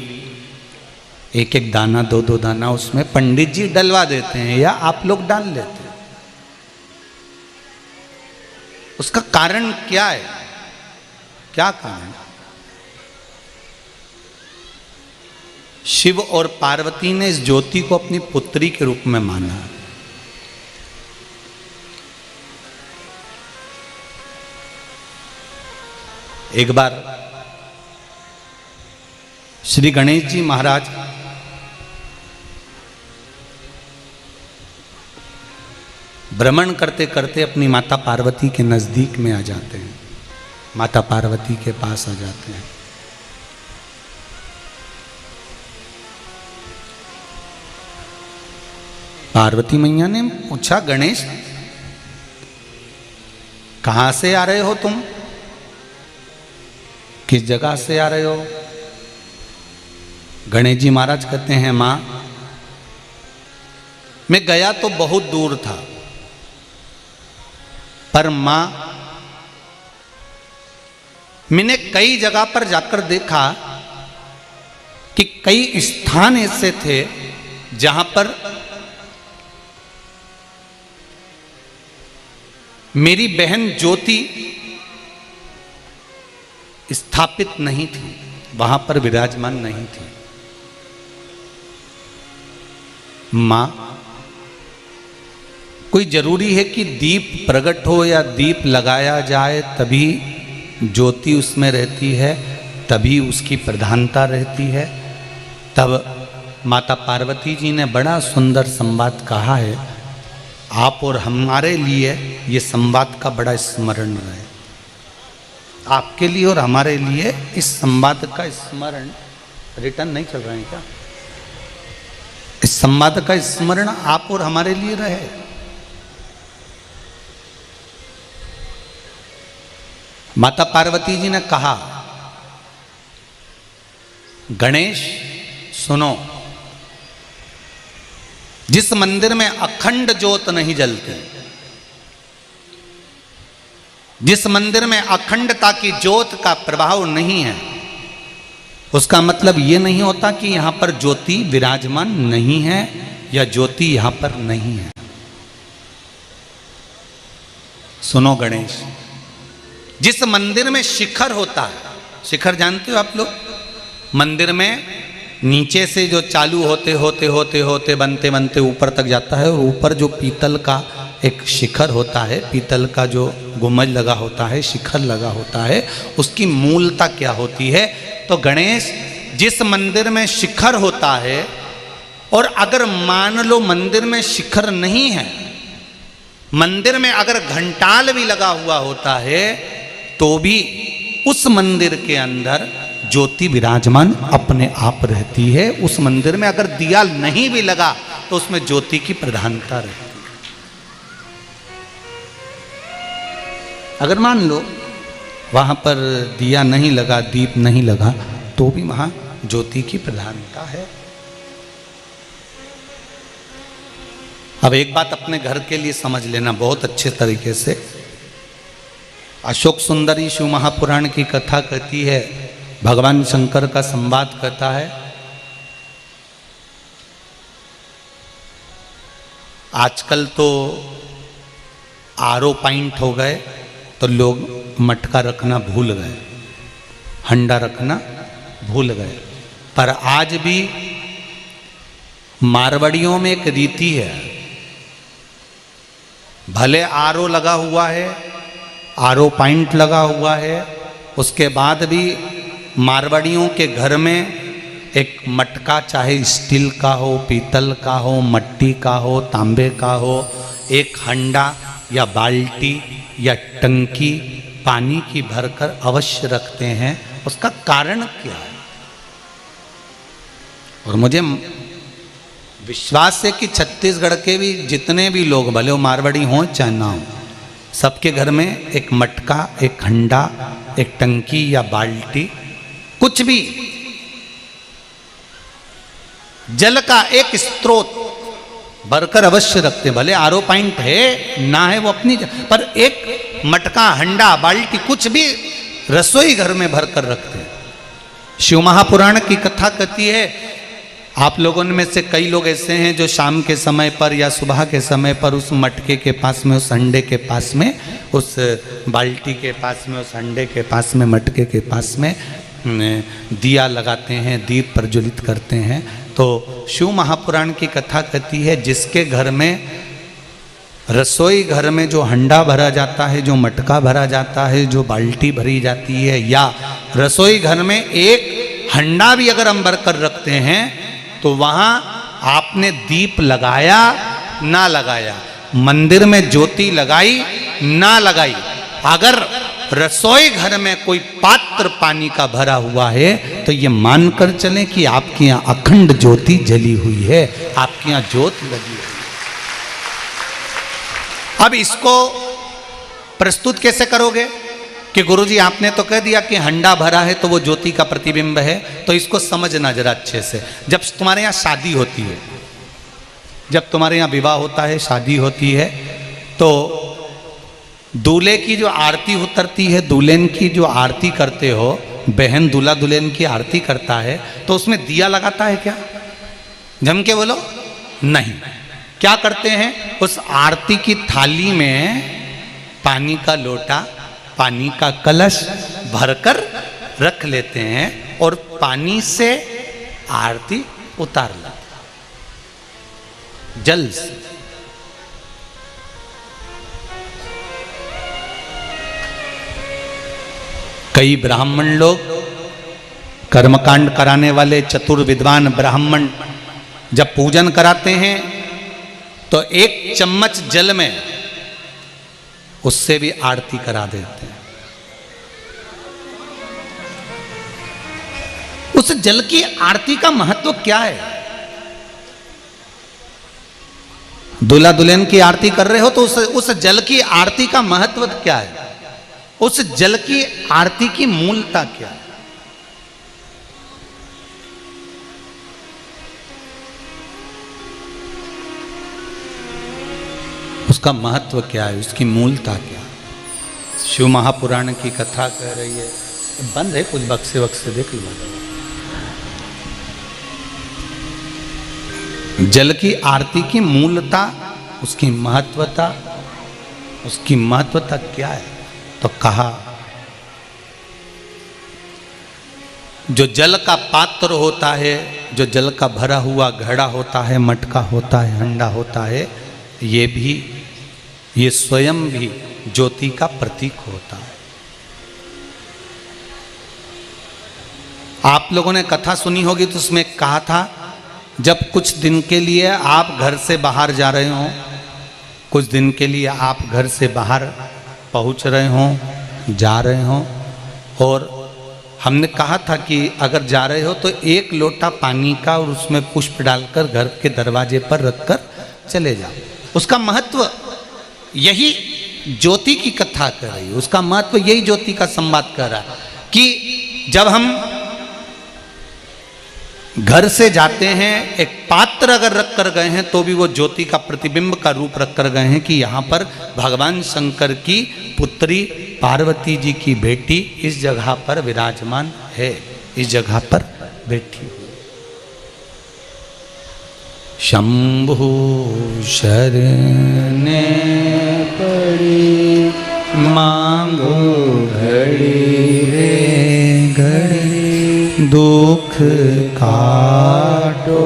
S1: एक एक दाना, दो दो दाना उसमें पंडित जी डलवा देते हैं या आप लोग डाल लेते हैं। उसका कारण क्या है? क्या कारण? शिव और पार्वती ने इस ज्योति को अपनी पुत्री के रूप में माना। एक बार श्री गणेश जी महाराज भ्रमण करते करते अपनी माता पार्वती के नजदीक में आ जाते हैं, माता पार्वती के पास आ जाते हैं। पार्वती मैया ने पूछा, गणेश कहां से आ रहे हो तुम? किस जगह से आ रहे हो? गणेश जी महाराज कहते हैं, मां मैं गया तो बहुत दूर था, पर मां मैंने कई जगह पर जाकर देखा कि कई स्थान ऐसे थे जहां पर मेरी बहन ज्योति स्थापित नहीं थी, वहां पर विराजमान नहीं थी। मां, कोई जरूरी है कि दीप प्रकट हो या दीप लगाया जाए तभी ज्योति उसमें रहती है, तभी उसकी प्रधानता रहती है? तब माता पार्वती जी ने बड़ा सुंदर संवाद कहा है। आप और हमारे लिए ये संवाद का बड़ा स्मरण रहे। आपके लिए और हमारे लिए इस संवाद का स्मरण, रिटर्न नहीं चल रहे हैं क्या? इस संवाद का स्मरण आप और हमारे लिए रहे। माता पार्वती जी ने कहा, गणेश सुनो, जिस मंदिर में अखंड ज्योत नहीं जलते, जिस मंदिर में अखंडता की ज्योत का प्रभाव नहीं है, उसका मतलब यह नहीं होता कि यहां पर ज्योति विराजमान नहीं है या ज्योति यहां पर नहीं है। सुनो गणेश, जिस मंदिर में शिखर होता है, शिखर जानते हो आप लोग? मंदिर में नीचे से जो चालू होते होते होते होते बनते बनते ऊपर तक जाता है, और ऊपर जो पीतल का एक शिखर होता है, पीतल का जो गुंबज लगा होता है, शिखर लगा होता है, उसकी मूलता क्या होती है? तो गणेश, जिस मंदिर में शिखर होता है, और अगर मान लो मंदिर में शिखर नहीं है, मंदिर में अगर घंटाल भी लगा हुआ होता है, तो भी उस मंदिर के अंदर ज्योति विराजमान अपने आप रहती है। उस मंदिर में अगर दिया नहीं भी लगा तो उसमें ज्योति की प्रधानता रहती है। अगर मान लो वहां पर दिया नहीं लगा, दीप नहीं लगा, तो भी वहां ज्योति की प्रधानता है। अब एक बात अपने घर के लिए समझ लेना बहुत अच्छे तरीके से। अशोक सुंदरी शिव महापुराण की कथा कहती है, भगवान शंकर का संवाद कहता है, आजकल तो आरओ पॉइंट हो गए तो लोग मटका रखना भूल गए, हंडा रखना भूल गए। पर आज भी मारवाड़ियों में एक रीति है, भले आरओ लगा हुआ है, आरओ पॉइंट लगा हुआ है, उसके बाद भी मारवाड़ियों के घर में एक मटका, चाहे स्टील का हो, पीतल का हो, मट्टी का हो, तांबे का हो, एक हंडा या बाल्टी या टंकी पानी की भरकर अवश्य रखते हैं। उसका कारण क्या है? और मुझे विश्वास है कि छत्तीसगढ़ के भी जितने भी लोग, भले वो मारवाड़ी हों चाहे ना हो, सबके घर में एक मटका, एक हंडा, एक टंकी या बाल्टी, कुछ भी जल का एक स्रोत भरकर अवश्य रखते। भले आरओ पॉइंट है ना है वो अपनी, पर एक मटका, हंडा, बाल्टी, कुछ भी रसोई घर में भरकर रखते हैं। शिव महापुराण की कथा कहती है, आप लोगों में से कई लोग ऐसे हैं जो शाम के समय पर या सुबह के समय पर उस मटके के पास में, उस हंडे के पास में, उस बाल्टी के पास में, उस हंडे के पास में, मटके के पास में दिया लगाते हैं, दीप प्रज्वलित करते हैं। तो शिव महापुराण की कथा कहती है, जिसके घर में, रसोई घर में जो हंडा भरा जाता है, जो मटका भरा जाता है, जो बाल्टी भरी जाती है, या रसोई घर में एक हंडा भी अगर हम भरकर रखते हैं, तो वहाँ आपने दीप लगाया ना लगाया, मंदिर में ज्योति लगाई ना लगाई, अगर रसोई घर में कोई पात्र पानी का भरा हुआ है तो ये मानकर चलें कि आपके यहाँ अखंड ज्योति जली हुई है, आपके यहाँ ज्योत लगी हुई है। अब इसको प्रस्तुत कैसे करोगे कि गुरुजी आपने तो कह दिया कि हंडा भरा है तो वो ज्योति का प्रतिबिंब है, तो इसको समझना जरा अच्छे से। जब तुम्हारे यहाँ शादी होती है, जब तुम्हारे यहाँ विवाह होता है, शादी होती है, तो दूल्हे की जो आरती उतरती है, दुल्हन की जो आरती करते हो, बहन दूल्हा दुल्हन की आरती करता है, तो उसमें दिया लगाता है क्या? जम के बोलो, नहीं। क्या करते हैं? उस आरती की थाली में पानी का लोटा, पानी का कलश भरकर रख लेते हैं और पानी से आरती उतार लेते हैं, जल से। कई ब्राह्मण लोग, कर्मकांड कराने वाले चतुर विद्वान ब्राह्मण जब पूजन कराते हैं तो एक चम्मच जल में उससे भी आरती करा देते हैं। उस जल की आरती का महत्व क्या है? दूल्हा दुल्हन की आरती कर रहे हो तो उस जल की आरती का महत्व क्या है? उस जल की आरती की मूलता क्या है? उसका महत्व क्या है? उसकी मूलता क्या है? शिव महापुराण की कथा कह रही है। बंद है कुछ, बक्से बक्से देख लो। जल की आरती की मूलता, उसकी महत्वता, उसकी महत्वता क्या है? तो कहा, जो जल का पात्र होता है, जो जल का भरा हुआ घड़ा होता है, मटका होता है, हंडा होता है, ये स्वयं भी ज्योति का प्रतीक होता है। आप लोगों ने कथा सुनी होगी तो उसमें कहा था, जब कुछ दिन के लिए आप घर से बाहर जा रहे हो, कुछ दिन के लिए आप घर से बाहर पहुंच रहे हो, जा रहे हों, और हमने कहा था कि अगर जा रहे हो तो एक लोटा पानी का और उसमें पुष्प डालकर घर के दरवाजे पर रखकर चले जाओ। उसका महत्व यही ज्योति की कथा कर रही है, उसका महत्व यही ज्योति का संवाद कर रहा है कि जब हम घर से जाते हैं, एक पात्र अगर रख कर गए हैं तो भी वो ज्योति का प्रतिबिंब का रूप रख कर गए हैं कि यहाँ पर भगवान शंकर की पुत्री पार्वती जी की बेटी इस जगह पर विराजमान है, इस जगह पर बैठी। शंभु शरणे
S2: पड़ी
S1: मांगो
S2: घड़ी रे
S1: घड़ी, दुख काटो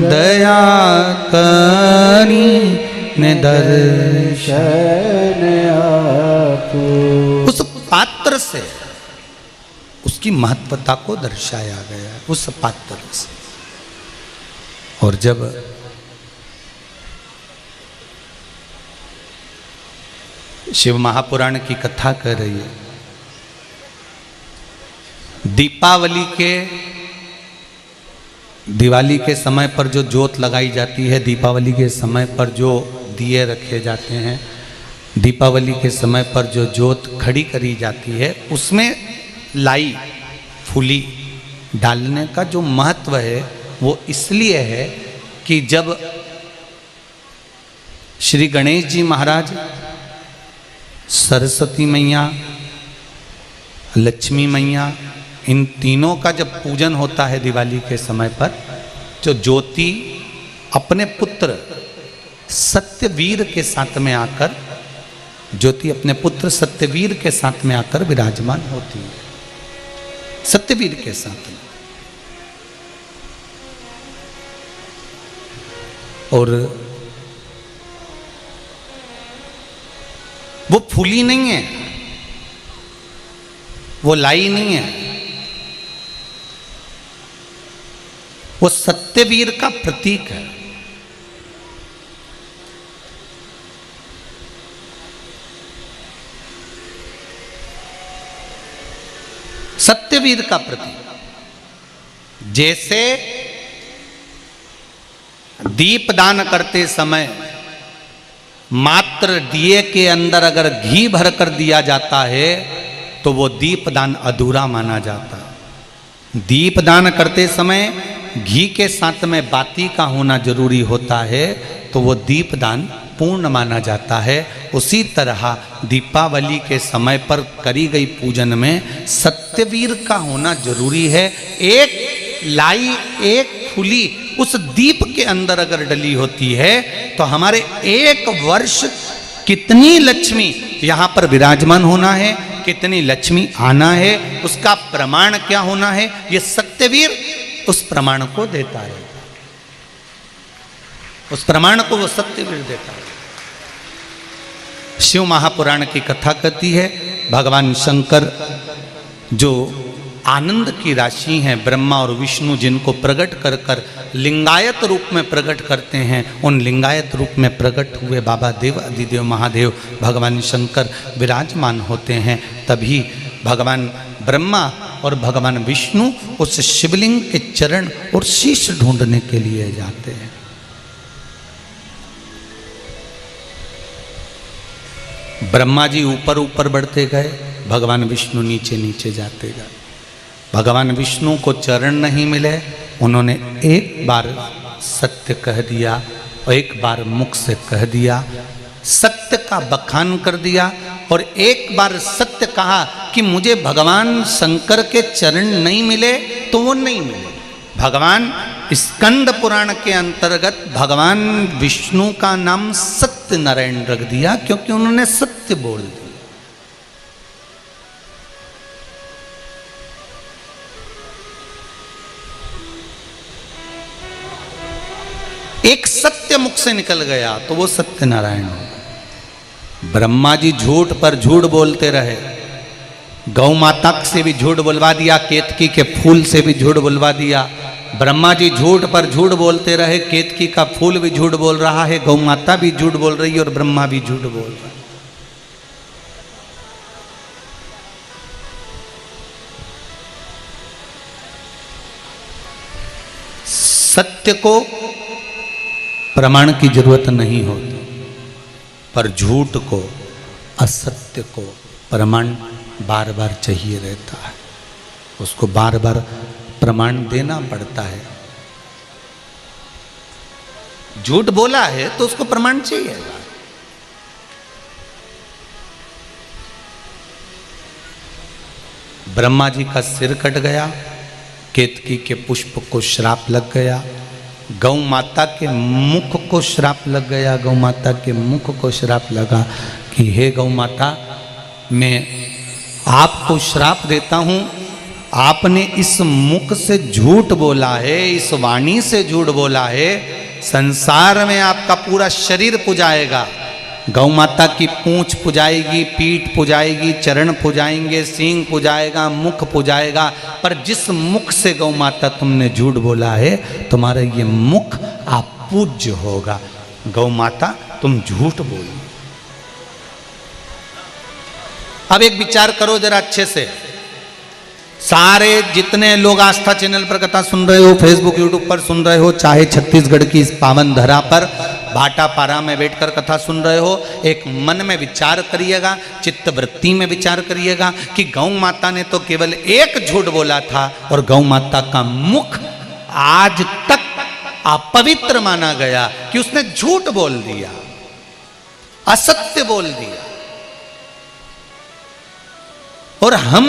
S1: दया करी ने दर्शन
S2: आपको।
S1: उस पात्र से उसकी महत्वता को दर्शाया गया है, उस पात्र से। और जब शिव महापुराण की कथा कर रही है, दिवाली के समय पर जो ज्योत लगाई जाती है, दीपावली के समय पर जो दिए रखे जाते हैं, दीपावली के समय पर जो ज्योत खड़ी करी जाती है, उसमें लाई फूली डालने का जो महत्व है वो इसलिए है कि जब श्री गणेश जी महाराज, सरस्वती मैया, लक्ष्मी मैया, इन तीनों का जब पूजन होता है दिवाली के समय पर, जो ज्योति अपने पुत्र सत्यवीर के साथ में आकर, ज्योति अपने पुत्र सत्यवीर के साथ में आकर विराजमान होती है, सत्यवीर के साथ में। और वो फूली नहीं है, वो लाई नहीं है, वो सत्यवीर का प्रतीक है। सत्यवीर का प्रतीक। जैसे दीपदान करते समय मात्र दिए के अंदर अगर घी भर कर दिया जाता है तो वो दीपदान अधूरा माना जाता है। दीपदान करते समय घी के साथ में बाती का होना जरूरी होता है तो वो दीपदान पूर्ण माना जाता है। उसी तरह दीपावली के समय पर करी गई पूजन में सत्यवीर का होना जरूरी है। एक लाई, एक फूली उस दीप के अंदर अगर डली होती है तो हमारे एक वर्ष कितनी लक्ष्मी यहाँ पर विराजमान होना है, कितनी लक्ष्मी आना है, उसका प्रमाण क्या होना है, ये सत्यवीर उस प्रमाण को देता है। उस प्रमाण को वो सत्यवीर देता है। शिव महापुराण की कथा कहती है, भगवान शंकर जो आनंद की राशि हैं, ब्रह्मा और विष्णु जिनको प्रकट कर कर लिंगायत रूप में प्रकट करते हैं, उन लिंगायत रूप में प्रकट हुए बाबा देव अधिदेव महादेव भगवान शंकर विराजमान होते हैं। तभी भगवान ब्रह्मा और भगवान विष्णु उस शिवलिंग के चरण और शीश ढूंढने के लिए जाते हैं। ब्रह्मा जी ऊपर ऊपर बढ़ते गए, भगवान विष्णु नीचे नीचे जाते गए। भगवान विष्णु को चरण नहीं मिले, उन्होंने एक बार सत्य कह दिया और एक बार मुख से कह दिया, सत्य का बखान कर दिया। और एक बार सत्य कहा कि मुझे भगवान शंकर के चरण नहीं मिले तो वो नहीं मिले। भगवान स्कंद पुराण के अंतर्गत भगवान विष्णु का नाम सत्य नारायण रख दिया क्योंकि उन्होंने सत्य बोल दिया। एक सत्य मुख से निकल गया तो वो सत्य नारायण हो। ब्रह्मा जी झूठ पर झूठ बोलते रहे, गौ माता से भी झूठ बुलवा दिया, केतकी के फूल से भी झूठ बुलवा दिया। ब्रह्मा जी झूठ पर झूठ बोलते रहे, केतकी का फूल भी झूठ बोल रहा है, गौ माता भी झूठ बोल रही है और ब्रह्मा भी झूठ बोल रहा है। सत्य को प्रमाण की जरूरत नहीं होती, पर झूठ को, असत्य को प्रमाण बार बार चाहिए रहता है। उसको बार बार प्रमाण देना पड़ता है। झूठ बोला है तो उसको प्रमाण चाहिए। ब्रह्मा जी का सिर कट गया, केतकी के पुष्प को श्राप लग गया, गौ माता के मुख को श्राप लग गया। गौ माता के मुख को श्राप लगा कि हे गौ माता, मैं आपको श्राप देता हूं, आपने इस मुख से झूठ बोला है, इस वाणी से झूठ बोला है, संसार में आपका पूरा शरीर पुजाएगा। गौ माता की पूंछ पुजाएगी, पीठ पुजाएगी, चरण पुजाएंगे, सींग पुजाएगा, मुख पुजाएगा, पर जिस मुख से गौ माता तुमने झूठ बोला है, तुम्हारा ये मुख आप पूज्य होगा। गौ माता तुम झूठ बोलो। अब एक विचार करो जरा अच्छे से। सारे जितने लोग आस्था चैनल पर कथा सुन रहे हो, फेसबुक यूट्यूब पर सुन रहे हो, चाहे छत्तीसगढ़ की इस पावन धरा पर भाटापारा में बैठकर कथा सुन रहे हो, एक मन में विचार करिएगा, चित्त वृत्ति में विचार करिएगा कि गौ माता ने तो केवल एक झूठ बोला था और गौ माता का मुख आज तक अपवित्र माना गया कि उसने झूठ बोल दिया, असत्य बोल दिया। और हम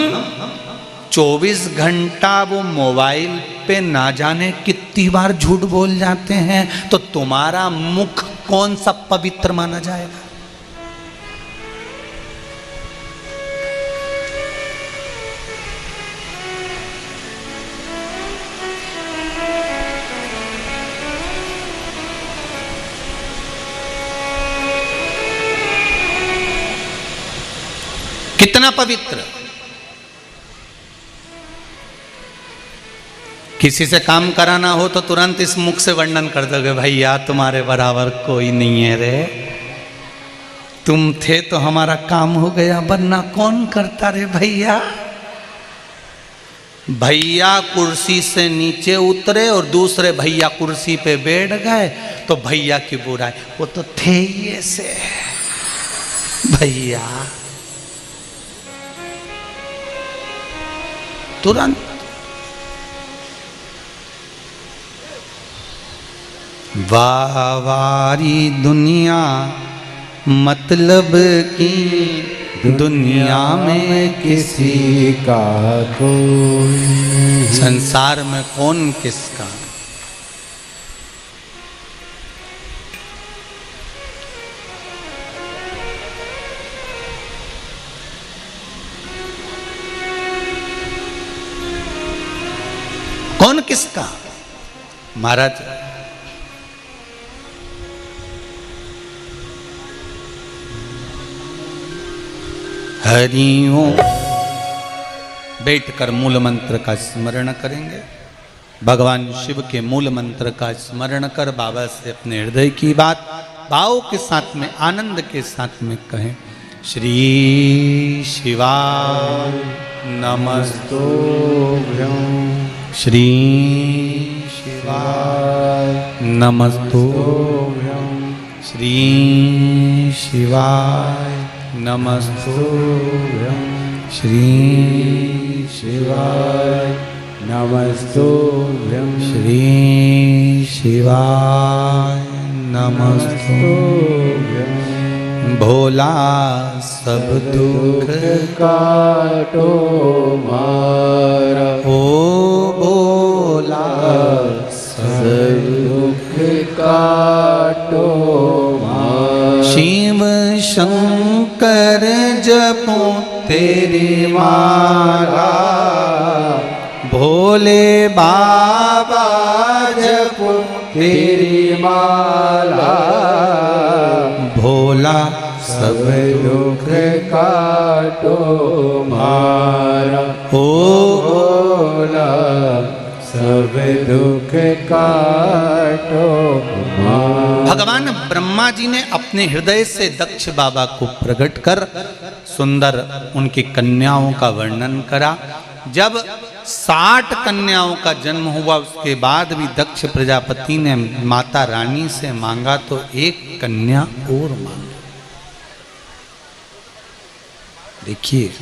S1: 24 घंटा वो मोबाइल पे ना जाने कितनी बार झूठ बोल जाते हैं, तो तुम्हारा मुख कौन सा पवित्र माना जाएगा? कितना पवित्र। किसी से काम कराना हो तो तुरंत इस मुख से वर्णन कर दोगे, भैया तुम्हारे बराबर कोई नहीं है रे, तुम थे तो हमारा काम हो गया, वरना कौन करता रे भैया। भैया कुर्सी से नीचे उतरे और दूसरे भैया कुर्सी पे बैठ गए तो भैया की बुराई, वो तो थे ही ऐसे भैया। तुरंत वारी दुनिया मतलब की दुनिया में
S2: किसी का कोई,
S1: संसार में कौन किसका। कौन किसका? महाराज हरिओं बैठकर मूल मंत्र का स्मरण करेंगे। भगवान शिव के मूल मंत्र का स्मरण कर बाबा से अपने हृदय की बात भाव के साथ में, आनंद के साथ में कहें। श्री शिवाय नमस्तुभ्यं, श्री शिवाय नमस्तुभ्यं, श्री शिवाय नमस्तुभ्यं, श्री
S2: शिवाय नमस्तुभ्यं,
S1: श्री शिवाय नमस्तुभ्यं। भोला सब दुख
S2: काटो मारा,
S1: ओ भोला
S2: सब दुख काटो मारा।
S1: शिव शंकर जपो तेरी माला, भोले बाबा जपो
S2: तेरी माला।
S1: भोला सब
S2: दुख काटो मारा,
S1: ओ
S2: भोला सब दुख काटो मारा।
S1: भगवान ब्रह्मा जी ने अपने हृदय से दक्ष बाबा को प्रकट कर सुंदर उनकी कन्याओं का वर्णन करा। जब 60 कन्याओं का जन्म हुआ, उसके बाद भी दक्ष प्रजापति ने माता रानी से मांगा तो एक कन्या और मांगी। देखिए,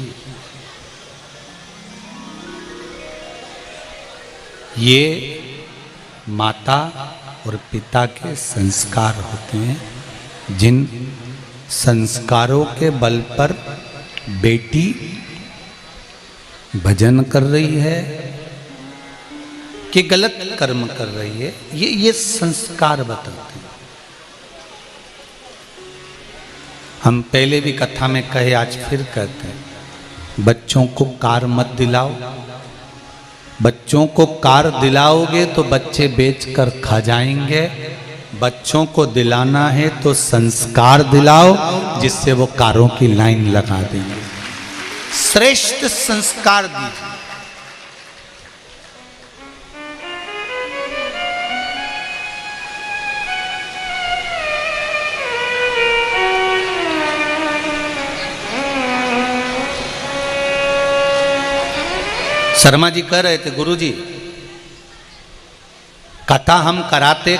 S1: ये माता और पिता के संस्कार होते हैं, जिन संस्कारों के बल पर बेटी भजन कर रही है कि गलत कर्म कर रही है, ये संस्कार बताते हैं। हम पहले भी कथा में कहे, आज फिर कहते हैं, बच्चों को कार मत दिलाओ। बच्चों को कार दिलाओगे तो बच्चे बेचकर खा जाएंगे। बच्चों को दिलाना है तो संस्कार दिलाओ, जिससे वो कारों की लाइन लगा देंगे। श्रेष्ठ संस्कार दीजिए। शर्मा जी कह रहे थे, गुरुजी कथा हम कराते